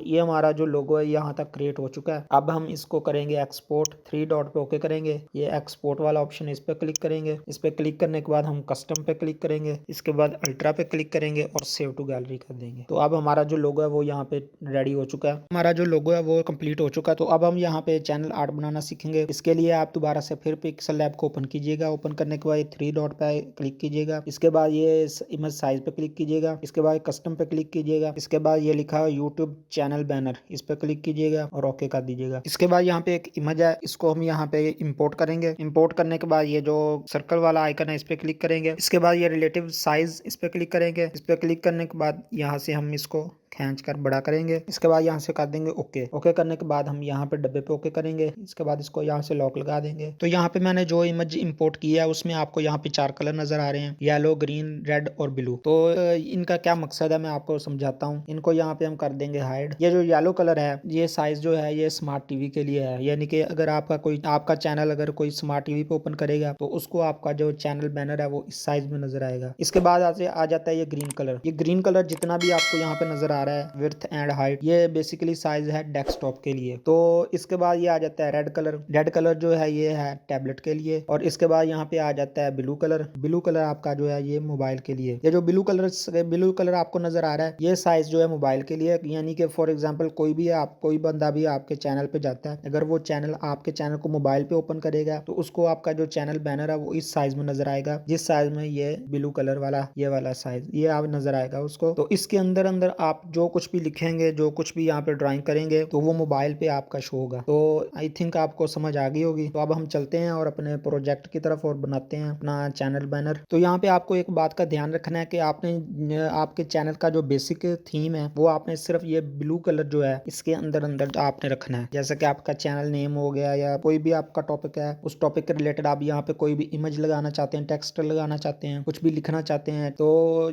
ये हमारा जो लोगो है यहाँ तक क्रिएट हो चुका है। अब हम इसको करेंगे एक्सपोर्ट। 3 डॉट पे ओके करेंगे। ये एक्सपोर्ट वाला ऑप्शन, इस पे क्लिक करेंगे। इस पे क्लिक करने के बाद हम कस्टम पे क्लिक करेंगे। इसके बाद अल्ट्रा पे क्लिक करेंगे और सेव टू गैलरी कर देंगे। तो अब हमारा जो लोगो है वो यहाँ पे रेडी हो चुका है। हमारा जो लोगो है वो कम्प्लीट हो चुका है। तो अब हम यहाँ पे चैनल आर्ट बनाना सीखेंगे। इसके लिए आप दोबारा से फिर पिक्सल लैब को ओपन कीजिएगा। ओपन करने के बाद 3 डॉट पे क्लिक कीजिएगा। इसके बाद ये इमेज साइज पे क्लिक कीजिएगा। इसके बाद कस्टम पे क्लिक कीजिएगा। इसके बाद ये लिखा है यूट्यूब चैनल बैनर, इस पे क्लिक कीजिएगा और ओके कर दीजिएगा। इसके बाद यहाँ पे एक इमेज है, इसको हम यहाँ पे इंपोर्ट करेंगे। इंपोर्ट करने के बाद ये जो सर्कल वाला आइकन है इस पे क्लिक करेंगे। इसके बाद ये रिलेटिव साइज, इस पे क्लिक करेंगे। इस पे क्लिक करने के बाद यहाँ से हम इसको खींच कर बड़ा करेंगे। इसके बाद यहाँ से कर देंगे ओके। ओके करने के बाद हम यहाँ पे डब्बे पे ओके करेंगे। इसके बाद इसको यहाँ से लॉक लगा देंगे। तो यहाँ पे मैंने जो इमेज इंपोर्ट किया है उसमें आपको यहाँ पे 4 कलर नजर आ रहे हैं, येलो, ग्रीन, रेड और ब्लू। तो इनका क्या मकसद है मैं आपको समझाता हूँ। इनको यहाँ पे हम कर देंगे हाइड। ये जो येलो कलर है ये साइज जो है ये स्मार्ट टीवी के लिए है, यानी कि अगर आपका चैनल अगर कोई स्मार्ट टीवी पे ओपन करेगा तो उसको आपका जो चैनल बैनर है वो इस साइज में नजर आएगा। इसके बाद आ जाता है ये ग्रीन कलर। ये ग्रीन कलर जितना भी आपको यहाँ पे नजर आ रहा है, विड्थ एंड हाइट, ये बेसिकली साइज है डेस्कटॉप के लिए। तो इसके बाद ये आ जाता है रेड कलर। रेड कलर जो है ये है टैबलेट के लिए। और इसके बाद यहाँ पे आ जाता है ब्लू कलर। ब्लू कलर आपका जो है ये मोबाइल के लिए। ये जो ब्लू कलर आपको नजर आ रहा है ये साइज जो है मोबाइल के लिए, यानी कि फॉर एग्जांपल कोई बंदा भी आपके चैनल पे जाता है, अगर वो चैनल आपके चैनल को मोबाइल पे ओपन करेगा तो उसको आपका जो चैनल बैनर है वो इस साइज में नजर आएगा, जिस साइज में ये ब्लू कलर वाला ये वाला साइज ये आप नजर आएगा उसको। तो इसके अंदर आप जो कुछ भी लिखेंगे, जो कुछ भी यहाँ पे ड्राइंग करेंगे तो वो मोबाइल पे आपका शो होगा। तो आई थिंक आपको समझ आ गई होगी। तो अब हम चलते हैं और अपने प्रोजेक्ट की तरफ और बनाते हैं अपना चैनल बैनर। तो यहाँ पे आपको एक बात का ध्यान रखना है कि आपके चैनल का जो बेसिक थीम है वो आपने सिर्फ ये ब्लू कलर जो है इसके अंदर आपने रखना है। जैसे कि आपका चैनल नेम हो गया या कोई भी आपका टॉपिक है, उस टॉपिक के रिलेटेड आप यहाँ पे कोई भी इमेज लगाना चाहते हैं, टेक्स्ट लगाना चाहते हैं, कुछ भी लिखना चाहते हैं, तो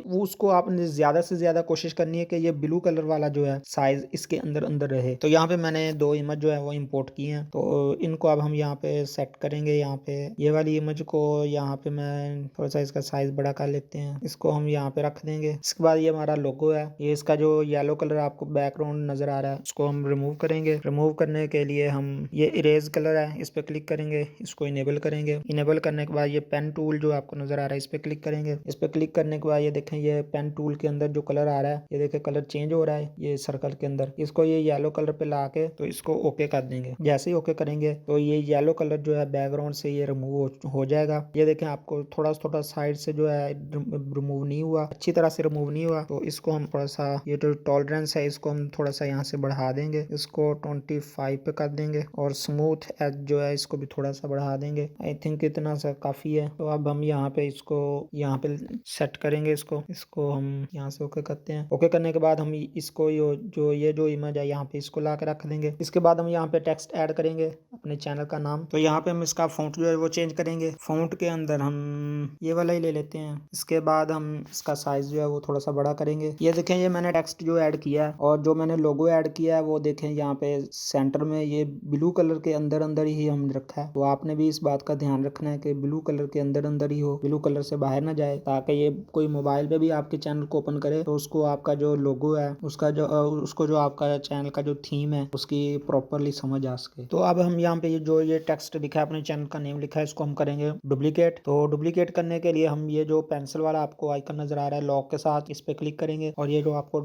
वो उसको आपने ज्यादा से ज्यादा कोशिश करनी है कि ये ब्लू कलर वाला जो है साइज इसके अंदर रहे। तो यहाँ पे मैंने 2 इमेज जो है वो इम्पोर्ट की हैं, तो इनको अब हम यहाँ पे सेट करेंगे। यहाँ पे ये वाली इमेज को यहाँ पे मैं थोड़ा सा इसका साइज बड़ा कर लेते हैं, इसको हम यहाँ पे रख देंगे। इसके बाद ये हमारा लोगो है, ये इसका जो येलो कलर आपको बैकग्राउंड नजर आ रहा है उसको हम रिमूव करेंगे। रिमूव करने के लिए हम ये इरेज कलर है इस पे क्लिक करेंगे, इसको इनेबल करेंगे। इनेबल करने के बाद ये पेन टूल जो आपको नजर आ रहा है इस पे क्लिक करेंगे। इस पे क्लिक करने के बाद ये देखें ये पेन टूल के अंदर जो कलर आ रहा है ये देखें कलर चेंज हो रहा है ये सर्कल के अंदर। इसको ये येलो कलर पे ला के तो इसको ओके कर देंगे। जैसे ही ओके करेंगे तो ये येलो कलर जो है बैकग्राउंड से ये रिमूव हो जाएगा। ये देखें आपको थोड़ा साइड से जो है रिमूव नहीं हुआ, अच्छी तरह से रिमूव नहीं हुआ। तो इसको हम थोड़ा सा ये जो टॉलरेंस है इसको हम थोड़ा सा यहाँ से बढ़ा देंगे, इसको 25 पे कर देंगे और स्मूथ एज जो है इसको भी थोड़ा सा बढ़ा देंगे। आई थिंक इतना सा काफी है। तो अब हम यहाँ पे इसको यहाँ पे सेट करेंगे, इसको हम यहाँ से ओके करते हैं। ओके करने के बाद हम इसको ये जो इमेज है यहाँ पे इसको ला के रख देंगे। इसके बाद हम यहाँ पे टेक्स्ट ऐड करेंगे अपने चैनल का नाम। तो यहाँ पे हम इसका फ़ॉन्ट जो है वो चेंज करेंगे। फ़ॉन्ट के अंदर हम ये वाला ही ले लेते हैं। इसके बाद हम इसका साइज़ जो है वो थोड़ा सा बड़ा करेंगे। ये देखें, ये मैंने टेक्स्ट जो ऐड किया है और जो मैंने लोगो ऐड किया है वो देखें यहाँ पे सेंटर में ये ब्लू कलर के अंदर अंदर ही हम रखा है। तो आपने भी इस बात का ध्यान रखना है कि ब्लू कलर के अंदर अंदर ही हो, ब्लू कलर से बाहर ना जाए, ताकि ये कोई मोबाइल पे भी आपके चैनल को ओपन करे तो उसको आपका जो लोगो है उसको जो आपका चैनल का जो थीम है उसकी प्रॉपरली समझ आ सके। तो अब हम यहाँ पे ये टेक्स्ट लिखा है, अपने चैनल का नेम लिखा है, इसको हम करेंगे डुप्लीकेट। तो डुप्लीकेट करने के लिए हम ये जो पेंसिल वाला आपको आइकन नजर आ रहा है लॉक के साथ, इस पे क्लिक करेंगे और ये जो आपको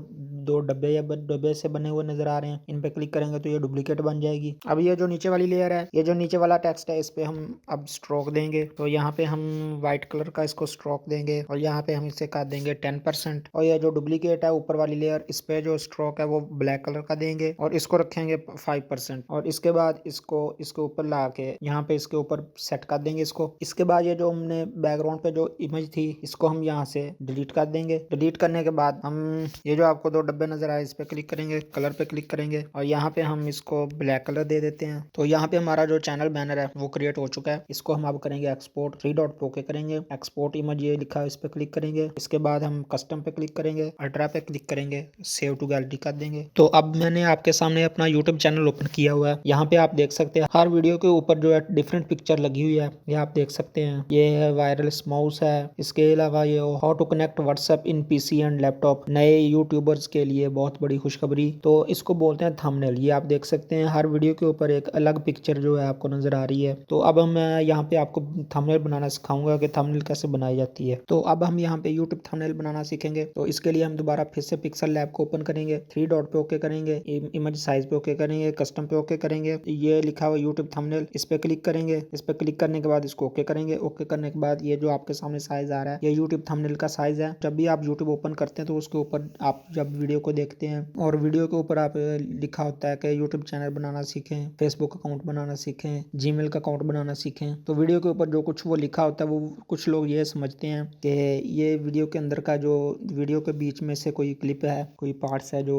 दो डब्बे से बने हुए नजर आ रहे हैं इन पे क्लिक करेंगे तो ये डुप्लीकेट बन जाएगी। अब ये जो नीचे वाली लेयर है, ये जो नीचे वाला टेक्स्ट है, इस पे हम अब स्ट्रोक देंगे। तो यहाँ पे हम व्हाइट कलर का इसको स्ट्रोक देंगे और यहाँ पे हम इसे कर देंगे 10%। और ये जो डुप्लीकेट है ऊपर वाली लेयर, इस पे जो स्ट्रोक है वो ब्लैक कलर का देंगे और इसको रखेंगे 5%। और इसके बाद इसको इसके ऊपर ला के यहाँ पे इसके ऊपर सेट कर देंगे इसको। इसके बाद ये जो हमने बैकग्राउंड पे जो इमेज थी इसको हम यहाँ से डिलीट कर देंगे। डिलीट करने के बाद हम ये जो आपको दो डब्बे नजर आए इस पे क्लिक करेंगे, कलर पे क्लिक करेंगे और यहाँ पे हम इसको ब्लैक कलर दे देते हैं। तो यहाँ पे हमारा जो चैनल बैनर है वो क्रिएट हो चुका है। इसको हम अब करेंगे एक्सपोर्ट। 3 डॉट पे ओके करेंगे, एक्सपोर्ट इमेज ये लिखा है इस पे क्लिक करेंगे। इसके बाद हम कस्टम पे क्लिक करेंगे, अल्ट्रा पे क्लिक करेंगे, सेव टू गैलरी कर देंगे। तो अब मैंने आपके सामने अपना यूट्यूब चैनल ओपन किया हुआ है। यहाँ पे आप देख सकते हैं हर वीडियो के ऊपर जो है डिफरेंट पिक्चर लगी हुई है, ये आप देख सकते हैं। ये है वायरल माउस है, इसके अलावा ये how to connect WhatsApp in PC and laptop, नए यूट्यूबर्स के लिए बहुत बड़ी खुशखबरी। तो इसको बोलते हैं थंबनेल। ये आप देख सकते हैं हर वीडियो के ऊपर एक अलग पिक्चर जो है आपको नजर आ रही है। तो अब हम यहाँ पे आपको थंबनेल बनाना सिखाऊंगा कि थंबनेल कैसे बनाई जाती है। तो अब हम यहाँ पे यूट्यूब थंबनेल बनाना सीखेंगे। तो इसके लिए हम दोबारा फिर से पिक्सल लैब को ओपन करेंगे, 3 डॉट पे ओके करेंगे, इमेज साइज पे ओके करेंगे, कस्टम पे ओके करेंगे। ये लिखा हुआ यूट्यूब थंबनेल, इस पे क्लिक करेंगे। इस पे क्लिक करने के बाद इसको ओके करेंगे। ओके करने के बाद ये जो आपके सामने साइज आ रहा है ये यूट्यूब थंबनेल का साइज है। जब भी आप यूट्यूब ओपन करते हैं तो उसके ऊपर आप जब वीडियो को देखते हैं और वीडियो के ऊपर आप लिखा होता है कि यूट्यूब चैनल बनाना सीखें, फेसबुक अकाउंट बनाना सीखें, जीमेल का अकाउंट बनाना सीखें। तो वीडियो के ऊपर जो कुछ वो लिखा होता है वो कुछ लोग ये समझते हैं कि ये वीडियो के अंदर का जो वीडियो के बीच में से कोई क्लिप है, कोई पार्ट्स है जो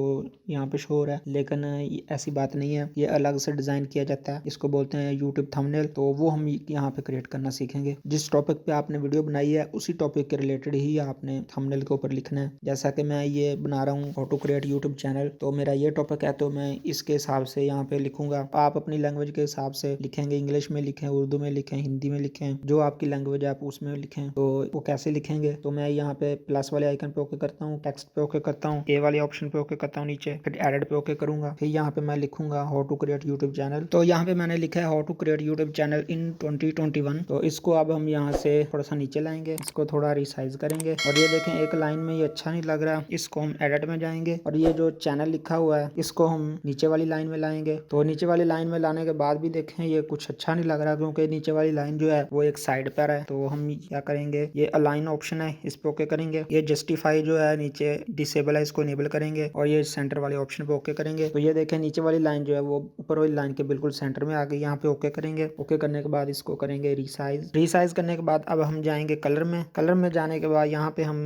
यहाँ पे शो हो रहा है, लेकिन ऐसी बात नहीं है। ये अलग से डिजाइन किया जाता है, इसको बोलते हैं यूट्यूब थंबनेल। तो वो हम यहाँ पे क्रिएट करना सीखेंगे। जिस टॉपिक पे आपने वीडियो बनाई है उसी टॉपिक के रिलेटेड ही आपने थंबनेल के ऊपर लिखना है। जैसा कि मैं ये बना रहा हूँ how to create YouTube channel, तो मेरा ये टॉपिक है तो मैं इसके हिसाब से यहाँ पे लिखूंगा। आप अपनी लैंग्वेज के हिसाब से लिखेंगे, इंग्लिश में लिखें, उर्दू में लिखें, हिंदी में लिखें, जो आपकी लैंग्वेज है आप उसमें लिखें। तो वो कैसे लिखेंगे, तो मैं यहाँ पे प्लस वाले आइकन पे ओके करता हूँ, टेक्स्ट पे ओके करता हूँ, ए वाले ऑप्शन पे ओके करता हूँ नीचे, फिर एडिट पे ओके करूंगा। फिर यहाँ पे मैं लिखूंगा how to create YouTube channel. तो यहाँ पे मैंने लिखा है how to create YouTube channel in 2021। तो इसको अब हम यहाँ से थोड़ा सा नीचे लाएंगे, इसको थोड़ा रिसाइज करेंगे और ये देखें एक लाइन में ये अच्छा नहीं लग रहा। इसको हम एडिट में जाएंगे और ये जो चैनल लिखा हुआ है इसको हम नीचे वाली लाइन में लाएंगे। तो नीचे वाली लाइन में लाने के बाद भी देखें ये कुछ अच्छा नहीं लग रहा, क्योंकि नीचे वाली लाइन जो है वो एक साइड पर है। तो हम क्या करेंगे, ये अलाइन ऑप्शन है इस पे ओके करेंगे। ये जस्टिफाई जो है नीचे डिसेबल है, इसको इनेबल करेंगे और ये सेंटर वाले ऑप्शन पे ओके करेंगे। तो ये देखें नीचे वाली लाइन जो है वो ऊपर वाली लाइन के बिल्कुल सेंटर में आ गई। यहाँ पे ओके करेंगे। ओके करने के बाद इसको करेंगे रिसाइज करने के बाद अब हम जाएंगे कलर में। कलर में जाने के बाद यहाँ पे हम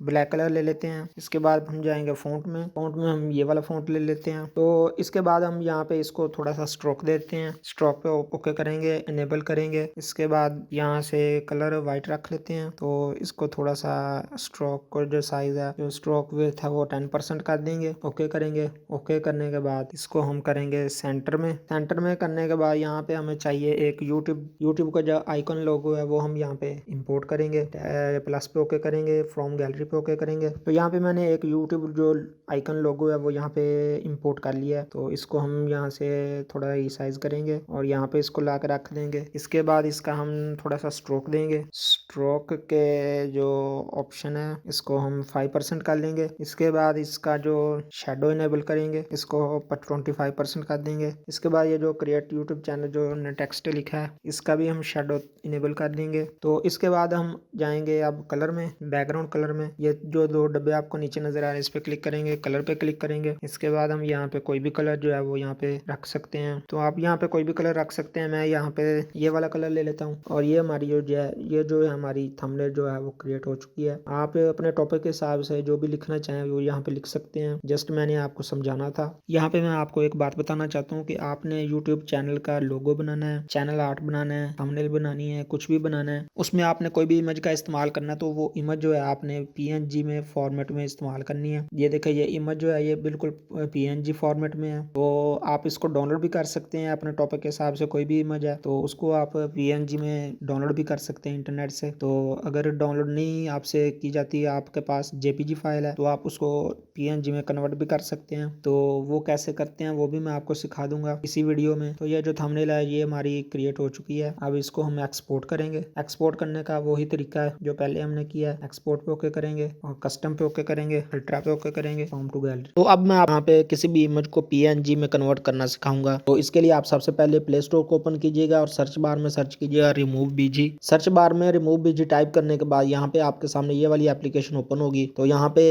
ब्लैक कलर ले लेते हैं। इसके बाद हम जाएंगे फ़ॉन्ट में हम ये वाला फ़ॉन्ट ले लेते हैं। तो इसके बाद हम यहाँ पे इसको थोड़ा सा स्ट्रोक देते हैं, स्ट्रोक पे ओके करेंगे, इनेबल करेंगे। इसके बाद यहाँ से कलर वाइट रख लेते हैं। तो इसको थोड़ा सा स्ट्रोक को जो साइज है, जो स्ट्रोक विड्थ है वो 10% कर देंगे। ओके करेंगे। ओके करने के बाद इसको हम करेंगे सेंटर में करने के बाद यहाँ पे हमें चाहिए एक यूट्यूब का जो आइकन लोगो है वो हम यहाँ पे इंपोर्ट करेंगे। प्लस पे ओके करेंगे, फ्रॉम गैलरी पे ओके करेंगे। तो यहाँ पे मैंने एक यूट्यूब जो आइकन लोगो है वो यहाँ पे इंपोर्ट कर लिया है। तो इसको हम यहाँ से थोड़ा रिसाइज करेंगे और यहाँ पे इसको ला कर रख देंगे। इसके बाद इसका हम थोड़ा सा स्ट्रोक देंगे। स्ट्रोक के जो ऑप्शन है इसको हम 5% कर लेंगे। इसके बाद इसका जो शेडो इनेबल करेंगे, इसको 25% कर देंगे। इसके बाद ये जो क्रिएट यूट्यूब चैनल जो टेक्स्ट लिखा है इसका भी हम शेडो इनेबल कर देंगे। तो इसके बाद हम जाएंगे अब कलर में, बैकग्राउंड कलर में। ये जो दो डब्बे आपको नीचे नजर आ रहे हैं इस पे क्लिक क्लिक करेंगे, कलर पे क्लिक करेंगे। इसके बाद हम यहाँ पे कोई भी कलर जो है वो यहाँ पे रख सकते हैं। तो आप यहाँ पे कोई भी कलर रख सकते हैं। मैं यहाँ पे ये वाला कलर ले लेता हूँ और ये हमारी जो है हमारी थंबनेल जो है वो क्रिएट हो चुकी है। आप अपने टॉपिक के हिसाब से जो भी लिखना चाहें वो यहाँ पे लिख सकते हैं। जस्ट मैंने आपको समझाना था। यहाँ पे मैं आपको एक बात बताना चाहता हूँ कि आपने यूट्यूब चैनल का लोगो बनाना है, चैनल आर्ट बनाना है, थंबनेल बनानी है, कुछ भी बनाना है, उसमें आपने कोई भी इमेज का इस्तेमाल करना है। तो वो इमेज जो है आपने PNG में फॉर्मेट में इस्तेमाल करनी है। ये देखिए ये इमेज जो है ये बिल्कुल PNG फॉर्मेट में है। तो आप इसको डाउनलोड भी कर सकते हैं अपने टॉपिक के हिसाब से। कोई भी इमेज है तो उसको आप PNG में डाउनलोड भी कर सकते हैं इंटरनेट से। तो अगर डाउनलोड नहीं आपसे की जाती है, आपके पास JPG फाइल है, तो आप उसको PNG में कन्वर्ट भी कर सकते हैं। तो वो कैसे करते हैं वो भी मैं आपको सिखा दूंगा इसी वीडियो में। तो ये जो थंबनेल है ये हमारी क्रिएट हो चुकी है। अब इसको हम एक्सपोर्ट करेंगे। एक्सपोर्ट करने का वही तरीका है जो पहले हमने किया है। एक्सपोर्ट पे ओके करेंगे और कस्टम पे ओके करेंगे, अल्ट्रा पे ओके करेंगे, होम टू गैलरी। तो अब मैं यहाँ पे किसी भी इमेज को PNG में कन्वर्ट करना सिखाऊंगा। तो इसके लिए आप सबसे पहले प्ले स्टोर को ओपन कीजिएगा और सर्च बार में सर्च कीजिएगा रिमूव BG। सर्च बार में रिमूव BG टाइप करने के बाद यहाँ पे आपके सामने ये वाली एप्लीकेशन ओपन होगी। तो यहाँ पे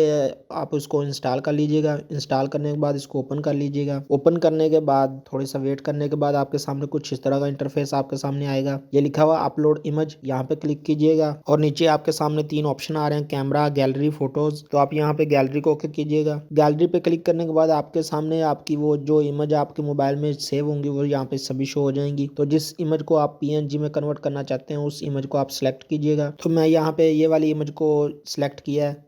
आप उसको इंस्टॉल कर लीजिएगा। इंस्टॉल करने के बाद इसको ओपन कर लीजिएगा। ओपन करने के बाद थोड़ी सा वेट करने के बाद आपके सामने कुछ इस तरह का इंटरफेस आपके सामने आएगा। ये लिखा हुआ अपलोड इमेज, यहाँ पे क्लिक कीजिएगा और नीचे आपके सामने 3 ऑप्शन आ रहे हैं, कैमरा, गैलरी, फोटोज। तो आप यहाँ पे गैलरी को ओके कीजिएगा। गैलरी पे क्लिक करने के बाद आपके सामने आपकी वो जो इमेज आपके मोबाइल में सेव होंगी वो यहाँ पे सभी शो हो जाएंगी। तो जिस इमेज को आप PNG में कन्वर्ट करना चाहते हैं उस इमेज को आप सिलेक्ट कीजिएगा। तो मैं यहाँ पे ये वाली इमेज को सिलेक्ट किया है।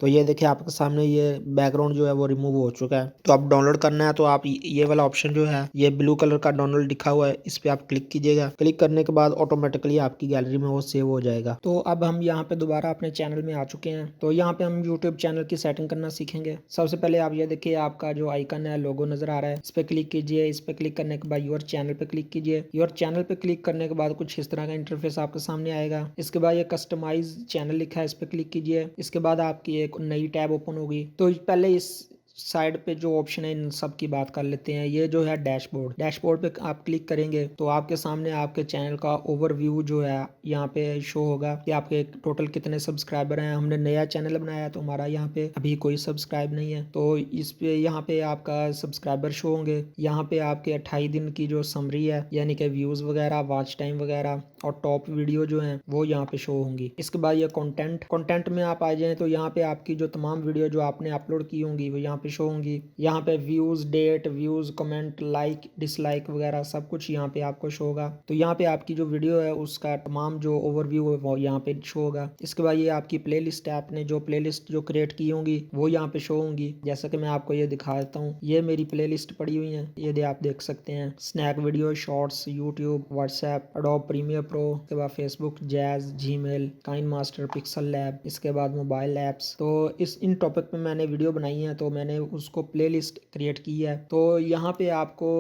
तो ये देखिए आपके सामने ये बैकग्राउंड जो है वो रिमूव हो चुका है। तो आप डाउनलोड करना है तो आप ये वाला ऑप्शन जो है ये ब्लू कलर का डाउनलोड लिखा हुआ है, इस पे आप क्लिक कीजिएगा। क्लिक करने के बाद ऑटोमेटिकली आपकी गैलरी में वो सेव हो जाएगा। तो अब हम यहाँ पे दोबारा अपने चैनल में आ चुके हैं। तो यहाँ पे हम यूट्यूब चैनल की सेटिंग करना सीखेंगे। सबसे पहले आप ये देखिए आपका जो आइकन है लोगो नजर आ रहा है, इस पे क्लिक कीजिए। इस पे क्लिक करने के बाद योर चैनल पे क्लिक कीजिए। योर चैनल पे क्लिक करने के बाद कुछ इस तरह का इंटरफेस आपके सामने आएगा। इसके बाद ये कस्टमाइज चैनल लिखा है, इस पे क्लिक कीजिए। इसके बाद आपकी एक नई टैब ओपन होगी। तो पहले इस साइड पे जो ऑप्शन है इन सब की बात कर लेते हैं। ये जो है डैशबोर्ड, डैशबोर्ड पे आप क्लिक करेंगे तो आपके सामने आपके चैनल का ओवरव्यू जो है यहाँ पे शो होगा कि आपके टोटल कितने सब्सक्राइबर हैं। हमने नया चैनल बनाया तो हमारा यहाँ पे अभी कोई सब्सक्राइब नहीं है। तो इस पे यहाँ पे आपका सब्सक्राइबर शो होंगे। यहाँ पे आपके 28 दिन की जो समरी है यानी कि व्यूज वगैरह, वॉच टाइम वगैरह और टॉप वीडियो जो है वो यहाँ पे शो होंगी। इसके बाद ये कंटेंट में आप आ जाए तो यहाँ पे आपकी जो तमाम वीडियो जो आपने अपलोड की होंगी वो यहाँ पे शो होंगी। यहाँ पे views, date, views, comment, like, dislike वगैरह सब कुछ यहाँ पे आपको शो होगा। तो यहाँ पे आपकी जो वीडियो है उसका तमाम जो ओवरव्यू है वो यहाँ पे शो होगा। इसके बाद ये आपकी प्लेलिस्ट है, आपने जो प्लेलिस्ट जो क्रिएट की होंगी वो यहाँ पे शो होंगी। जैसा कि मैं आपको ये दिखा देता हूँ, ये मेरी प्लेलिस्ट पड़ी हुई है, ये आप देख सकते हैं। Snack Video, shorts, YouTube, WhatsApp, Adobe Premiere Pro, इसके बाद फेसबुक, जैज, Gmail, KineMaster, PixelLab, इसके बाद मोबाइल ऐप्स। तो इन टॉपिक पे मैंने वीडियो बनाई है तो मैंने उसको प्लेलिस्ट क्रिएट की है। तो यहाँ पे आपको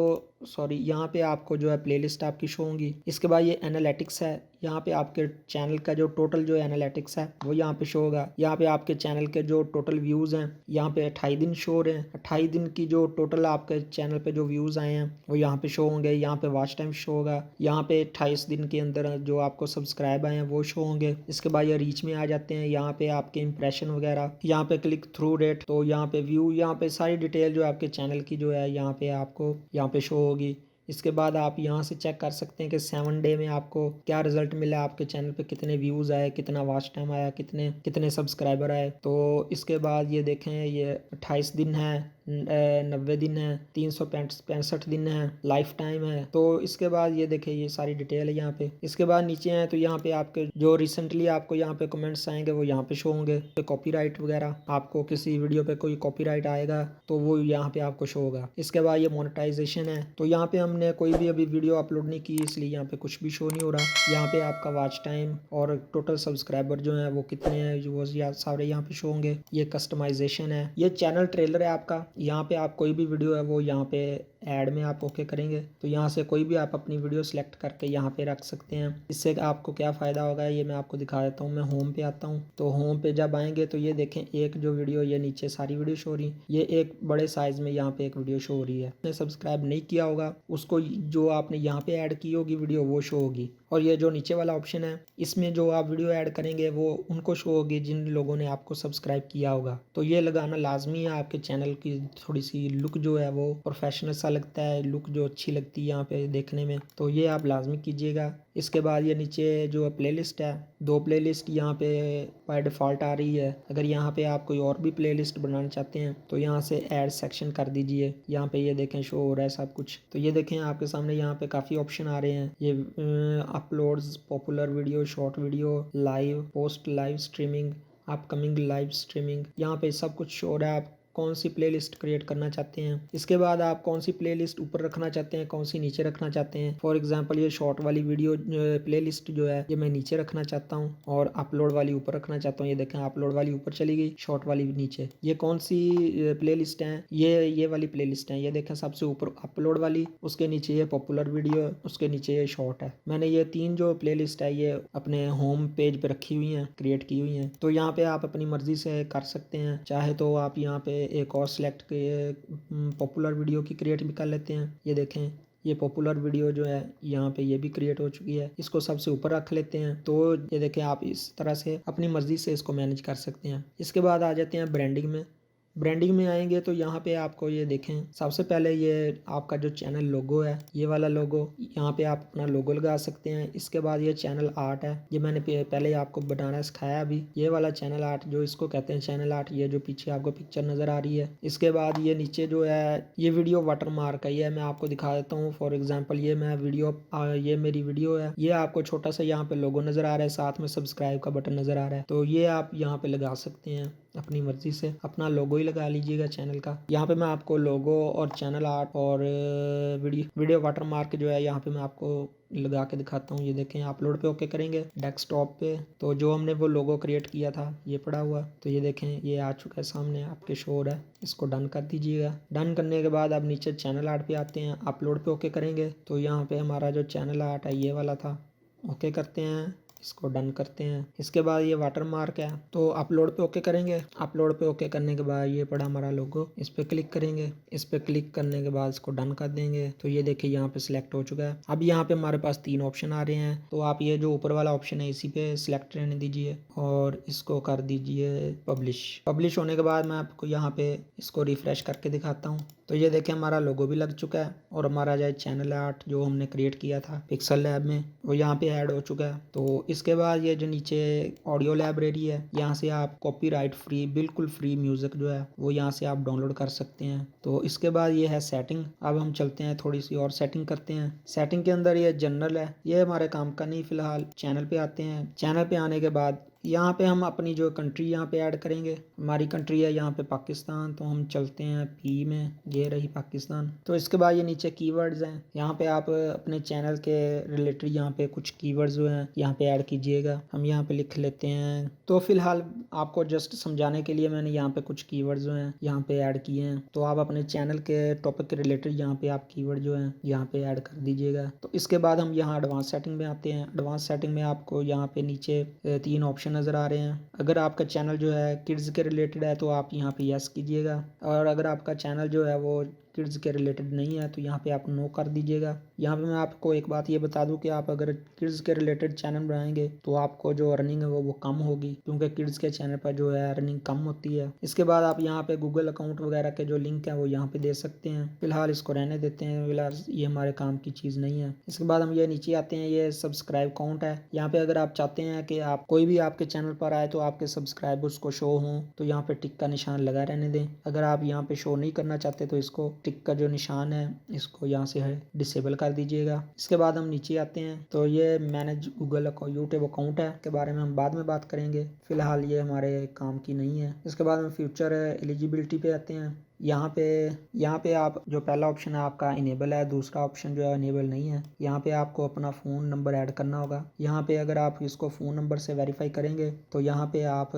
जो है प्लेलिस्ट आपकी शो होंगी। इसके बाद ये एनालिटिक्स है, यहाँ पे आपके चैनल का जो टोटल जो एनालिटिक्स है वो यहाँ पे शो होगा। यहाँ पे आपके चैनल के जो टोटल व्यूज हैं यहाँ पे 28 दिन शो हो रहे हैं। 28 दिन की जो टोटल आपके चैनल पे जो व्यूज आए हैं वो यहाँ पे शो होंगे। यहाँ पे वॉच टाइम शो होगा। यहाँ पे 28 दिन के अंदर जो आपको सब्सक्राइब आए हैं वो शो होंगे। इसके बाद ये रीच में आ जाते हैं। यहाँ पे आपके इंप्रेशन वगैरह, यहाँ पे क्लिक थ्रू रेट, तो यहाँ पे व्यू, यहाँ पे सारी डिटेल जो आपके चैनल की जो है यहाँ पे आपको यहाँ पे शो होगी। इसके बाद आप यहाँ से चेक कर सकते हैं कि 7 डे में आपको क्या रिजल्ट मिला, आपके चैनल पे कितने व्यूज आए, कितना वॉच टाइम आया, कितने सब्सक्राइबर आए। तो इसके बाद ये देखें ये 28 दिन है, 90 दिन है, 365 दिन है, लाइफ टाइम है। तो इसके बाद ये देखें ये सारी डिटेल है यहाँ पे। इसके बाद नीचे हैं तो यहाँ पे आपके जो रिसेंटली आपको यहाँ पे कमेंट्स आएंगे वो यहाँ पे शो होंगे। तो कॉपीराइट वगैरह, आपको किसी वीडियो पे कोई कॉपीराइट आएगा तो वो यहाँ पे आपको शो होगा। इसके बाद ये मोनेटाइजेशन है, तो यहाँ पे हमने कोई भी अभी वीडियो अपलोड नहीं की इसलिए यहाँ पे कुछ भी शो नहीं हो रहा। यहाँ पे आपका वॉच टाइम और टोटल सब्सक्राइबर जो है वो कितने हैं वो सारे यहाँ पे शो होंगे। ये कस्टमाइजेशन है, ये चैनल ट्रेलर है आपका। यहाँ पे आप कोई भी वीडियो है वो यहाँ पे ऐड में आप ओके करेंगे तो यहाँ से कोई भी आप अपनी वीडियो सेलेक्ट करके यहाँ पे रख सकते हैं। इससे आपको क्या फ़ायदा होगा ये मैं आपको दिखा देता हूँ। मैं होम पे आता हूँ तो होम पे जब आएंगे तो ये देखें एक जो वीडियो, ये नीचे सारी वीडियो शो हो रही, ये एक बड़े साइज में यहाँ पे एक वीडियो शो हो रही है। आपने सब्सक्राइब नहीं किया होगा उसको जो आपने यहाँ पे ऐड की होगी वीडियो वो शो होगी, और ये जो नीचे वाला ऑप्शन है इसमें जो आप वीडियो ऐड करेंगे वो उनको शो होगी जिन लोगों ने आपको सब्सक्राइब किया होगा। तो ये लगाना लाजमी है। आपके चैनल की थोड़ी सी लुक जो है वो प्रोफेशनल सा लगता है, लुक जो अच्छी लगती है यहाँ पे देखने में, तो ये आप लाजमी कीजिएगा। इसके बाद ये नीचे जो प्लेलिस्ट है, 2 प्लेलिस्ट यहाँ पे बाय डिफ़ॉल्ट आ रही है। अगर यहाँ पे आप कोई और भी प्लेलिस्ट बनाना चाहते हैं तो यहाँ से ऐड सेक्शन कर दीजिए। यहाँ पे ये देखें शो हो रहा है सब कुछ। तो ये देखें आपके सामने यहाँ पे काफ़ी ऑप्शन आ रहे हैं। ये uploads, popular video, short video, live, post live streaming, upcoming live streaming, यहाँ पे सब कुछ शो हो रहा है। आप कौन सी प्लेलिस्ट क्रिएट करना चाहते हैं, इसके बाद आप कौन सी प्लेलिस्ट ऊपर रखना चाहते हैं, कौन सी नीचे रखना चाहते हैं। फॉर एग्जांपल ये शॉर्ट वाली वीडियो प्लेलिस्ट जो है ये मैं नीचे रखना चाहता हूँ और अपलोड वाली ऊपर रखना चाहता हूँ। ये देखें अपलोड वाली ऊपर चली गई, शॉर्ट वाली नीचे। ये कौन सी प्लेलिस्ट है, ये वाली प्लेलिस्ट है। ये देखें सबसे ऊपर अपलोड वाली, उसके नीचे ये पॉपुलर वीडियो, उसके नीचे ये शॉर्ट है। मैंने ये 3 जो प्लेलिस्ट है ये अपने होम पेज पे रखी हुई हैं, क्रिएट की हुई हैं। तो यहाँ पे आप अपनी मर्जी से कर सकते हैं। चाहे तो आप यहाँ पे एक और सिलेक्ट पॉपुलर वीडियो की क्रिएट भी कर लेते हैं। ये देखें ये पॉपुलर वीडियो जो है यहाँ पे ये भी क्रिएट हो चुकी है, इसको सबसे ऊपर रख लेते हैं। तो ये देखें आप इस तरह से अपनी मर्जी से इसको मैनेज कर सकते हैं। इसके बाद आ जाते हैं ब्रांडिंग में। ब्रांडिंग में आएंगे तो यहाँ पे आपको ये देखें सबसे पहले ये आपका जो चैनल लोगो है, ये वाला लोगो, यहाँ पे आप अपना लोगो लगा सकते हैं। इसके बाद ये चैनल आर्ट है, ये मैंने पहले आपको बनाना सिखाया अभी। ये वाला चैनल आर्ट जो इसको कहते हैं चैनल आर्ट, ये जो पीछे आपको पिक्चर नज़र आ रही है। इसके बाद ये नीचे जो है ये वीडियो वाटर मार्क है, ये मैं आपको दिखा देता हूँ। फॉर एग्जाम्पल ये मैं वीडियो, ये मेरी वीडियो है, ये आपको छोटा सा यहाँ पे लोगो नज़र आ रहा है, साथ में सब्सक्राइब का बटन नज़र आ रहा है। तो ये आप यहाँ पे लगा सकते हैं अपनी मर्जी से, अपना लोगो ही लगा लीजिएगा चैनल का। यहाँ पे मैं आपको लोगो और चैनल आर्ट और वीडियो वाटर मार्क जो है यहाँ पे मैं आपको लगा के दिखाता हूँ। ये देखें अपलोड पे ओके करेंगे डेस्कटॉप पे, तो जो हमने वो लोगो क्रिएट किया था ये पड़ा हुआ, तो ये देखें ये आ चुका है सामने आपके शो हो रहा है। इसको डन कर दीजिएगा। डन करने के बाद आप नीचे चैनल आर्ट पे आते हैं, अपलोड पे ओके करेंगे तो यहाँ पे हमारा जो चैनल आर्ट है ये वाला था, ओके करते हैं, इसको डन करते हैं। इसके बाद ये वाटर मार्क है तो अपलोड पे ओके करेंगे। अपलोड पे ओके करने के बाद ये पड़ा हमारा लोगो, इस पे क्लिक करेंगे। इस पे क्लिक करने के बाद इसको डन कर देंगे तो ये देखिए यहाँ पे सिलेक्ट हो चुका है। अब यहाँ पे हमारे पास 3 ऑप्शन आ रहे हैं, तो आप ये जो ऊपर वाला ऑप्शन है इसी पे सिलेक्ट रहने दीजिए और इसको कर दीजिए पब्लिश। पब्लिश होने के बाद मैं आपको यहाँ पे इसको रिफ्रेश करके दिखाता हूँ। तो ये देखें हमारा लोगो भी लग चुका है और हमारा जो चैनल आर्ट जो हमने क्रिएट किया था पिक्सल लैब में वो यहाँ पे ऐड हो चुका है। तो इसके बाद ये जो नीचे ऑडियो लाइब्रेरी है यहाँ से आप कॉपीराइट फ्री, बिल्कुल फ्री म्यूजिक जो है वो यहाँ से आप डाउनलोड कर सकते हैं। तो इसके बाद ये है सेटिंग। अब हम चलते हैं थोड़ी सी और सेटिंग करते हैं। सेटिंग के अंदर ये जनरल है, ये हमारे काम का नहीं फिलहाल। चैनल पे आते हैं। चैनल पे आने के बाद यहाँ पे हम अपनी जो कंट्री यहाँ पे ऐड करेंगे। हमारी कंट्री है यहाँ पे पाकिस्तान, तो हम चलते हैं पी में, ये रही पाकिस्तान। तो इसके बाद ये नीचे कीवर्ड्स हैं, यहाँ पे आप अपने चैनल के रिलेटेड यहाँ पे कुछ कीवर्ड्स जो हैं यहाँ पे ऐड कीजिएगा। हम यहाँ पे लिख लेते हैं। तो फिलहाल आपको जस्ट समझाने के लिए मैंने यहाँ पे कुछ कीवर्ड्स जो हैं यहाँ पे ऐड किए हैं। तो आप अपने चैनल के टॉपिक के रिलेटेड यहाँ पे आप कीवर्ड जो हैं यहाँ पे ऐड कर दीजिएगा। तो इसके बाद हम यहाँ एडवांस सेटिंग में आते हैं। एडवांस सेटिंग में आपको यहाँ पे नीचे 3 ऑप्शन नज़र आ रहे हैं। अगर आपका चैनल जो है किड्स के रिलेटेड है तो आप यहाँ पे यस कीजिएगा, और अगर आपका चैनल जो है वो किड्स के रिलेटेड नहीं है तो यहाँ पे आप नो कर दीजिएगा। यहाँ पे मैं आपको एक बात ये बता दूं कि आप अगर किड्स के रिलेटेड चैनल बनाएंगे तो आपको जो अर्निंग है वो कम होगी, क्योंकि किड्स के चैनल पर जो है अर्निंग कम होती है। इसके बाद आप यहाँ पे गूगल अकाउंट वगैरह के जो लिंक है वो यहाँ पे दे सकते हैं। फिलहाल इसको रहने देते हैं, फिलहाल ये हमारे काम की चीज़ नहीं है। इसके बाद हम ये नीचे आते हैं, ये सब्सक्राइब काउंट है। यहाँ पे अगर आप चाहते हैं कि आप कोई भी आपके चैनल पर आए तो आपके सब्सक्राइबर्स को शो हों तो यहाँ पे टिक का निशान लगा रहने दें। अगर आप यहाँ पे शो नहीं करना चाहते तो इसको टिक का जो निशान है इसको यहाँ से है डिसेबल कर दीजिएगा। इसके बाद हम नीचे आते हैं तो ये मैनेज गूगल यूट्यूब अकाउंट है, के बारे में हम बाद में बात करेंगे, फिलहाल ये हमारे काम की नहीं है। इसके बाद हम फ्यूचर एलिजिबिलिटी पे आते हैं। यहाँ पे आप जो पहला ऑप्शन है आपका इनेबल है, दूसरा ऑप्शन जो है इनेबल नहीं है। यहाँ पे आपको अपना फ़ोन नंबर ऐड करना होगा। यहाँ पे अगर आप इसको फ़ोन नंबर से वेरीफाई करेंगे तो यहाँ पे आप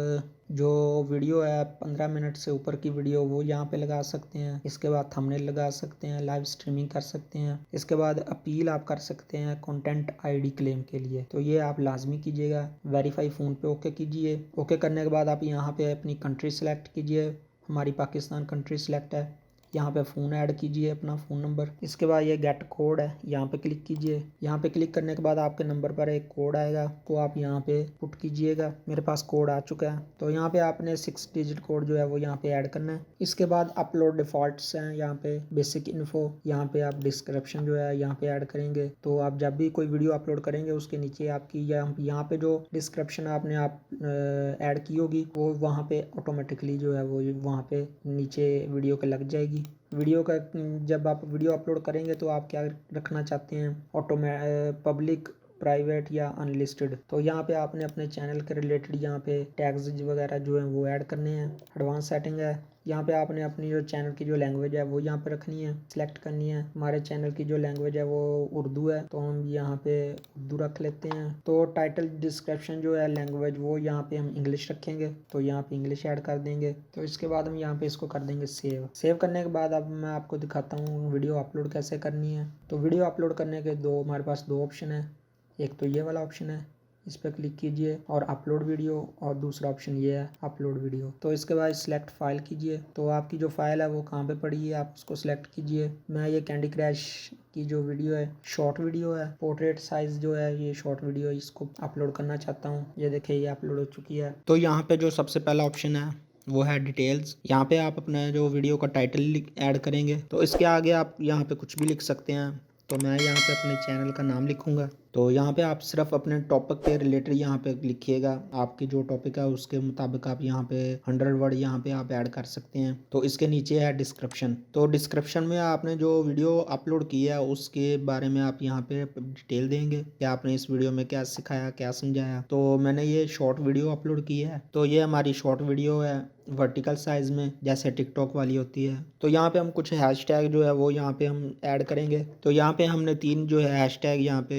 जो वीडियो है 15 मिनट से ऊपर की वीडियो वो यहाँ पे लगा सकते हैं। इसके बाद थंबनेल लगा सकते हैं, लाइव स्ट्रीमिंग कर सकते हैं। इसके बाद अपील आप कर सकते हैं कंटेंट आईडी क्लेम के लिए, तो ये आप लाजमी कीजिएगा। वेरीफाई फ़ोन पे ओके कीजिए। ओके करने के बाद आप यहाँ पे अपनी कंट्री सेलेक्ट कीजिए। हमारी पाकिस्तान कंट्री सेलेक्ट है। यहाँ पे फ़ोन ऐड कीजिए, अपना फ़ोन नंबर। इसके बाद ये गेट कोड है, यहाँ पे क्लिक कीजिए। यहाँ पे क्लिक करने के बाद आपके नंबर पर एक कोड आएगा, तो आप यहाँ पे पुट कीजिएगा। मेरे पास कोड आ चुका है, तो यहाँ पे आपने 6 डिजिट कोड जो है वो यहाँ पे ऐड करना है। इसके बाद अपलोड डिफ़ॉल्ट्स हैं, यहाँ पे बेसिक इन्फो, यहाँ पे आप डिस्क्रिप्शन जो है यहाँ पे ऐड करेंगे। तो आप जब भी कोई वीडियो अपलोड करेंगे उसके नीचे आपकी यहाँ पे जो डिस्क्रिप्शन आपने ऐड की होगी वो वहाँ पे ऑटोमेटिकली जो है वो वहाँ पे नीचे वीडियो के लग जाएगी। वीडियो का जब आप वीडियो अपलोड करेंगे तो आप क्या रखना चाहते हैं, पब्लिक, प्राइवेट या अनलिस्टेड। तो यहाँ पे आपने अपने चैनल के रिलेटेड यहाँ पे टैग्स वगैरह जो हैं वो ऐड करने हैं। एडवांस सेटिंग है, यहाँ पे आपने अपनी जो चैनल की जो लैंग्वेज है वो यहाँ पे रखनी है, सिलेक्ट करनी है। हमारे चैनल की जो लैंग्वेज है वो उर्दू है, तो हम यहाँ पे उर्दू रख लेते हैं। तो टाइटल डिस्क्रिप्शन जो है लैंग्वेज वो यहाँ पे हम इंग्लिश रखेंगे, तो यहाँ पे इंग्लिश ऐड कर देंगे। तो इसके बाद हम यहाँ पे इसको कर देंगे सेव करने के बाद अब मैं आपको दिखाता हूँ वीडियो अपलोड कैसे करनी है। तो वीडियो अपलोड करने के हमारे पास दो ऑप्शन है। एक तो ये वाला ऑप्शन है, इस पर क्लिक कीजिए और अपलोड वीडियो, और दूसरा ऑप्शन ये है अपलोड वीडियो। तो इसके बाद सिलेक्ट फाइल कीजिए। तो आपकी जो फाइल है वो कहाँ पे पड़ी है आप उसको सिलेक्ट कीजिए। मैं ये कैंडी क्रैश की जो वीडियो है, शॉर्ट वीडियो है, पोर्ट्रेट साइज जो है ये शॉर्ट वीडियो, इसको अपलोड करना चाहता हूँ। ये देखिए ये अपलोड हो चुकी है। तो यहाँ पे जो सबसे पहला ऑप्शन है वो है डिटेल्स। यहाँ पे आप अपना जो वीडियो का टाइटल ऐड करेंगे, तो इसके आगे आप यहाँ पे कुछ भी लिख सकते हैं। तो मैं यहाँ पे अपने चैनल का नाम लिखूँगा। तो यहाँ पे आप सिर्फ अपने टॉपिक के रिलेटेड यहाँ पे लिखिएगा। आपकी जो टॉपिक है उसके मुताबिक आप यहाँ पे 100 वर्ड यहाँ पे आप ऐड कर सकते हैं। तो इसके नीचे है डिस्क्रिप्शन। तो डिस्क्रिप्शन में आपने जो वीडियो अपलोड की है उसके बारे में आप यहाँ पे डिटेल देंगे कि आपने इस वीडियो में क्या सिखाया, क्या समझाया। तो मैंने ये शॉर्ट वीडियो अपलोड की है, तो ये हमारी शॉर्ट वीडियो है वर्टिकल साइज में, जैसे टिकटॉक वाली होती है। तो यहाँ पे हम कुछ हैशटैग जो है वो यहाँ पे हम ऐड करेंगे। तो यहाँ पे हमने 3 जो है हैशटैग यहाँ पे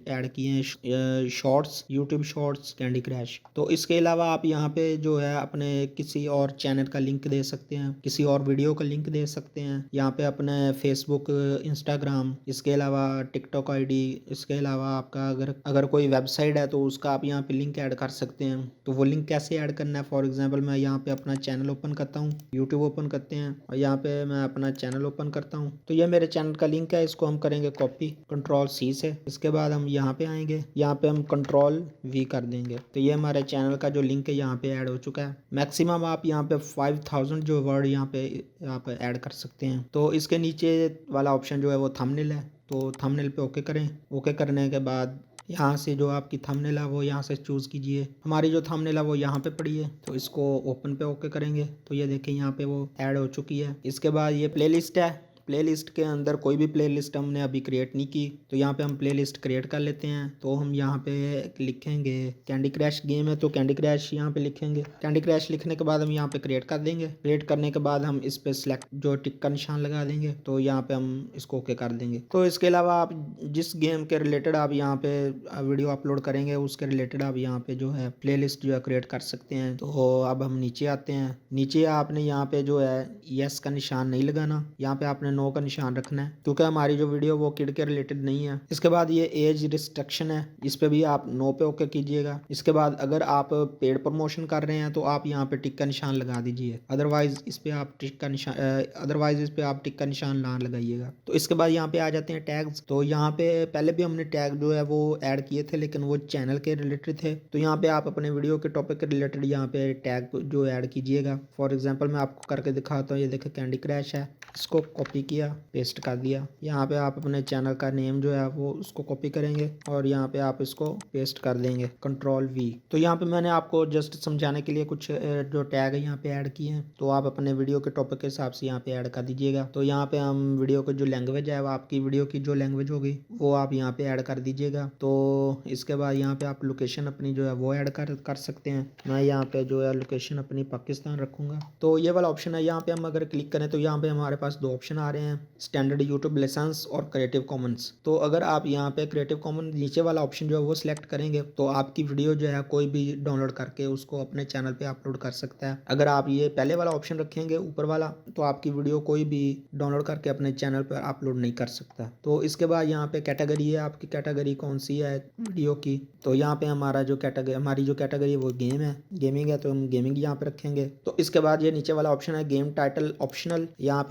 ऐड किए हैं, shorts, YouTube shorts, candy crash. तो इसके अलावा आप यहाँ पे जो है अपने किसी और चैनल का लिंक दे सकते हैं, किसी और वीडियो का लिंक दे सकते हैं। यहाँ पे अपने फेसबुक, इंस्टाग्राम, इसके अलावा टिकटॉक आईडी, इसके अलावा आपका अगर कोई वेबसाइट है तो उसका आप यहाँ पे लिंक ऐड कर सकते हैं। तो वो लिंक कैसे ऐड करना है, फॉर एग्जाम्पल मैं यहाँ पे अपना चैनल ओपन करता हूँ, यूट्यूब ओपन करते हैं और यहाँ पे मैं अपना चैनल ओपन करता हूँ। तो ये मेरे चैनल का लिंक है, इसको हम करेंगे कॉपी Ctrl+C से। इसके बाद हम यहाँ पे आएंगे, यहाँ पे हम Ctrl+V कर देंगे। तो ये हमारे चैनल का जो लिंक है यहाँ पे ऐड हो चुका है। मैक्सिमम आप यहाँ पे 5000 जो वर्ड यहाँ पे आप ऐड कर सकते हैं। तो इसके नीचे वाला ऑप्शन जो है वो थंबनेल है, तो थंबनेल पे ओके करें। ओके करने के बाद यहाँ से जो आपकी थंबनेल है वो यहाँ से चूज़ कीजिए। हमारी जो थंबनेल है वो यहाँ पे पड़ी है, तो इसको ओपन पे ओके करेंगे। तो ये देखिए यहाँ पे वो ऐड हो चुकी है। इसके बाद ये प्लेलिस्ट है, प्लेलिस्ट के अंदर कोई भी प्लेलिस्ट हमने अभी क्रिएट नहीं की, तो यहाँ पे हम प्लेलिस्ट क्रिएट कर लेते हैं। तो हम यहाँ पे लिखेंगे कैंडी क्रैश गेम है, तो कैंडी क्रैश यहाँ पे लिखेंगे। कैंडी क्रैश लिखने के बाद हम यहाँ पे क्रिएट कर देंगे। क्रिएट करने के बाद हम इस पे सिलेक्ट जो टिक का निशान लगा देंगे, तो यहाँ पे हम इसको ओके कर देंगे। तो इसके अलावा आप जिस गेम के रिलेटेड आप यहाँ पे वीडियो अपलोड करेंगे उसके रिलेटेड आप यहाँ पे जो है प्लेलिस्ट जो है क्रिएट कर सकते हैं। तो अब हम नीचे आते हैं। नीचे आपने यहाँ पे जो है यस का निशान नहीं लगाना, यहाँ पे आपने नो का निशान रखना है, क्योंकि हमारी जो वीडियो वो किड के रिलेटेड नहीं है। इसके बाद ये एज रिस्ट्रिक्शन है, इस पे भी आप नो पे ओके कीजिएगा। इसके बाद अगर आप पेड प्रमोशन कर रहे हैं तो आप यहाँ पे टिक का निशान लगा दीजिए, अदरवाइज इस पे आप टिक का निशान ना लगाइएगा। तो इसके बाद यहाँ पे आ जाते हैं टैग्स। तो यहाँ पे पहले भी हमने टैग जो है वो ऐड किए थे, लेकिन वो चैनल के रिलेटेड थे। तो यहाँ पे आप अपने वीडियो के टॉपिक के रिलेटेड यहाँ पे टैग जो ऐड कीजिएगा। फॉर एग्जाम्पल मैं आपको करके दिखाता हूँ। ये देखिए कैंडी क्रैश है, इसको कॉपी किया, पेस्ट कर दिया। यहाँ पे आप अपने चैनल का नेम जो है वो उसको कॉपी करेंगे और यहाँ पे आप इसको पेस्ट कर देंगे, Ctrl+V। तो यहाँ पे मैंने आपको जस्ट समझाने के लिए कुछ जो टैग है यहाँ पे ऐड किए हैं, तो आप अपने वीडियो के टॉपिक के हिसाब से यहाँ पे ऐड कर दीजिएगा। तो यहाँ पे हम वीडियो की जो लैंग्वेज है, वो आपकी वीडियो की जो लैंग्वेज होगी वो आप यहाँ पे ऐड कर दीजिएगा। तो इसके बाद यहाँ पे आप लोकेशन अपनी जो है वो ऐड कर सकते हैं। मैं यहाँ पे जो है लोकेशन अपनी पाकिस्तान रखूँगा। तो ये वाला ऑप्शन है, यहाँ पे हम अगर क्लिक करें तो यहाँ पे हमारे पास दो ऑप्शन आ रहे हैं, स्टैंडर्ड यूट्यूब लाइसेंस और क्रिएटिव कॉमन्स। तो अगर आप यहाँ पे क्रिएटिव कॉमन्स नीचे वाला ऑप्शन जो है वो सिलेक्ट करेंगे तो आपकी वीडियो जो है कोई भी डाउनलोड करके उसको अपने चैनल पे अपलोड कर सकता है। अगर आप ये पहले वाला ऑप्शन रखेंगे ऊपर वाला, तो आपकी वीडियो कोई भी डाउनलोड करके अपने चैनल पर अपलोड नहीं कर सकता। तो इसके बाद यहाँ पे कैटेगरी है, आपकी कैटेगरी कौन सी है वीडियो की। तो यहाँ पे हमारी जो कैटेगरी है वो गेम है, गेमिंग है, तो हम गेमिंग यहाँ पे रखेंगे। तो इसके बाद ये नीचे वाला ऑप्शन है गेम टाइटल ऑप्शनल। यहाँ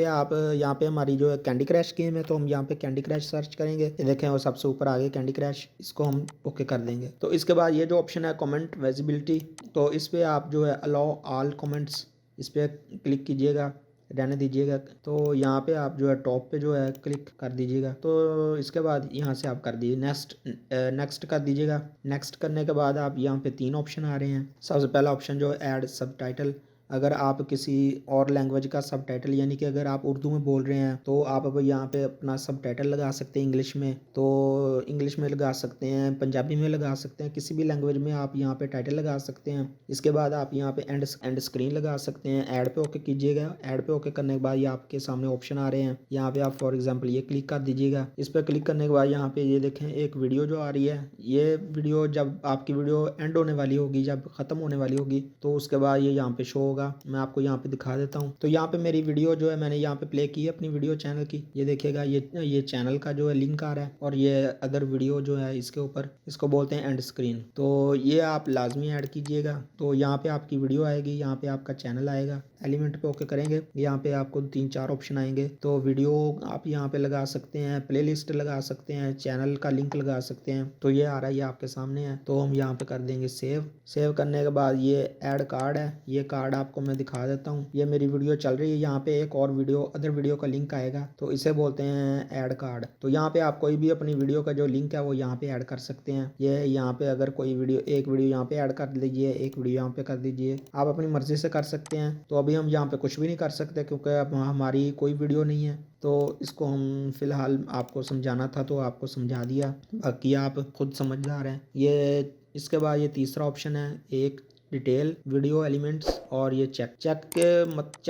पे हमारी जो कैंडी क्रैश गेम है, तो हम यहाँ पे कैंडी क्रैश सर्च करेंगे। ये देखें वो सबसे ऊपर आ गया कैंडी क्रैश, इसको हम ओके कर देंगे। तो इसके बाद ये जो ऑप्शन है कमेंट विजिबिलिटी, तो इस पे आप जो है अलाउ ऑल कमेंट्स, इस पे क्लिक कीजिएगा, रहने दीजिएगा। तो यहाँ पे आप जो है टॉप पे जो है क्लिक कर दीजिएगा। तो इसके बाद यहाँ से आप कर दीजिए नेक्स्ट कर दीजिएगा। नेक्स्ट करने के बाद आप यहाँ पे 3 ऑप्शन आ रहे हैं। सबसे पहला ऑप्शन जो है ऐड सबटाइटल। अगर आप किसी और लैंग्वेज का सबटाइटल, यानी कि अगर आप उर्दू में बोल रहे हैं तो आप अब यहाँ पे अपना सबटाइटल लगा सकते हैं इंग्लिश में, तो इंग्लिश में लगा सकते हैं, पंजाबी में लगा सकते हैं, किसी भी लैंग्वेज में आप यहाँ पे टाइटल लगा सकते हैं। इसके बाद आप यहाँ पे एंड स्क्रीन लगा सकते हैं। ऐड पे ओके कीजिएगा। ऐड पे ओके करने के बाद ये आपके सामने ऑप्शन आ रहे हैं। यहाँ पे आप फॉर एग्जाम्पल ये क्लिक कर दीजिएगा। इस पर क्लिक करने के बाद यहाँ पे ये देखें एक वीडियो जो आ रही है, ये वीडियो जब आपकी वीडियो एंड होने वाली होगी, जब खत्म होने वाली होगी, तो उसके बाद ये यहाँ पे शो होगा। मैं आपको यहाँ पे दिखा देता हूँ। तो यहाँ पे मेरी वीडियो जो है मैंने यहाँ पे प्ले की है अपनी वीडियो चैनल की। ये देखिएगा ये चैनल का जो है लिंक आ रहा है और ये अदर वीडियो जो है इसके ऊपर, इसको बोलते हैं एंड स्क्रीन। तो ये आप लाजमी ऐड कीजिएगा। तो यहाँ पे आपकी वीडियो आएगी, यहाँ पे आपका चैनल आएगा। एलिमेंट पे ओके करेंगे, यहाँ पे आपको 3-4 ऑप्शन आएंगे। तो वीडियो आप यहाँ पे लगा सकते हैं, प्लेलिस्ट लगा सकते हैं, चैनल का लिंक लगा सकते हैं। तो ये आ रहा है, ये आपके सामने है। तो हम यहाँ पे कर देंगे सेव करने के बाद ये ऐड कार्ड है, ये कार्ड आपको मैं दिखा देता हूँ। ये मेरी वीडियो चल रही है, यहाँ पे एक और अदर वीडियो का लिंक आएगा, तो इसे बोलते हैं ऐड कार्ड। तो यहाँ पे आप कोई भी अपनी वीडियो का जो लिंक है वो यहाँ पे ऐड कर सकते हैं। ये यहाँ पे अगर कोई एक वीडियो यहाँ पे ऐड कर लीजिए, एक वीडियो यहाँ पे कर दीजिए, आप अपनी मर्जी से कर सकते हैं। तो अभी हम यहाँ पे कुछ भी नहीं कर सकते क्योंकि अब हमारी कोई वीडियो नहीं है। तो इसको हम फिलहाल आपको समझाना था तो आपको समझा दिया, बाकी आप खुद समझदार हैं। इसके बाद ये तीसरा ऑप्शन है, एक डिटेल वीडियो एलिमेंट्स और ये चेक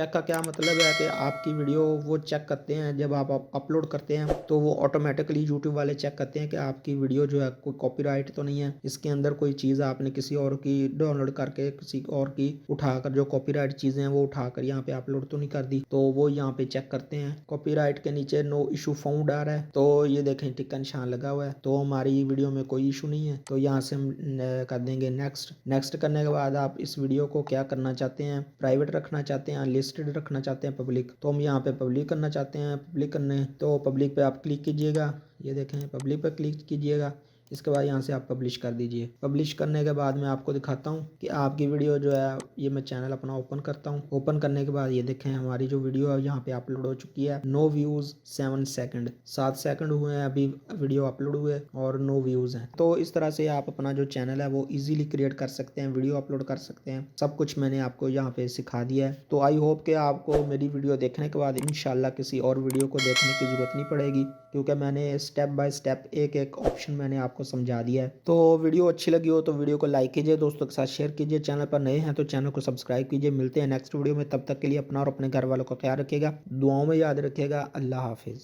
का क्या मतलब है कि आपकी वीडियो वो चेक करते हैं जब आप अपलोड करते हैं, तो वो ऑटोमेटिकली यूट्यूब वाले चेक करते हैं कि आपकी वीडियो जो है कोई कॉपीराइट तो नहीं है, इसके अंदर कोई चीज़ आपने किसी और की डाउनलोड करके किसी और की उठाकर, जो कॉपीराइट चीज़ें हैं वो उठाकर यहाँ पे अपलोड तो नहीं कर दी। तो वो यहाँ पे चेक करते हैं। कॉपीराइट के नीचे नो इशू फाउंड आ रहा है, तो ये देखें टिक का निशान लगा हुआ है, तो हमारी वीडियो में कोई इशू नहीं है। तो यहाँ से हम कर देंगे नेक्स्ट करने के बाद आप इस वीडियो को क्या करना चाहते हैं, प्राइवेट रखना चाहते हैं, लिस्टेड रखना चाहते हैं, पब्लिक। तो हम यहाँ पे पब्लिक करना चाहते हैं। पब्लिक करने तो पब्लिक पे आप क्लिक कीजिएगा, ये देखें पब्लिक पे क्लिक कीजिएगा। इसके बाद यहाँ से आप पब्लिश कर दीजिए। पब्लिश करने के बाद मैं आपको दिखाता हूँ कि आपकी वीडियो जो है, ये मैं चैनल अपना ओपन करता हूँ। ओपन करने के बाद ये देखें हमारी जो वीडियो है यहाँ पे अपलोड हो चुकी है। नो व्यूज़ 7 सेकंड, 7 सेकंड हुए हैं अभी वीडियो अपलोड हुए और नो व्यूज़ हैं। तो इस तरह से आप अपना जो चैनल है वो ईजिली क्रिएट कर सकते हैं, वीडियो अपलोड कर सकते हैं। सब कुछ मैंने आपको यहाँ पे सिखा दिया है। तो आई होप कि आपको मेरी वीडियो देखने के बाद इंशाल्लाह किसी और वीडियो को देखने की ज़रूरत नहीं पड़ेगी, क्योंकि मैंने स्टेप बाय स्टेप एक ऑप्शन मैंने आपको समझा दिया है। तो वीडियो अच्छी लगी हो तो वीडियो को लाइक कीजिए, दोस्तों के साथ शेयर कीजिए, चैनल पर नए हैं तो चैनल को सब्सक्राइब कीजिए। मिलते हैं नेक्स्ट वीडियो में, तब तक के लिए अपना और अपने घर वालों का ख्याल रखिएगा, दुआओं में याद रखिएगा। अल्लाह हाफिज़।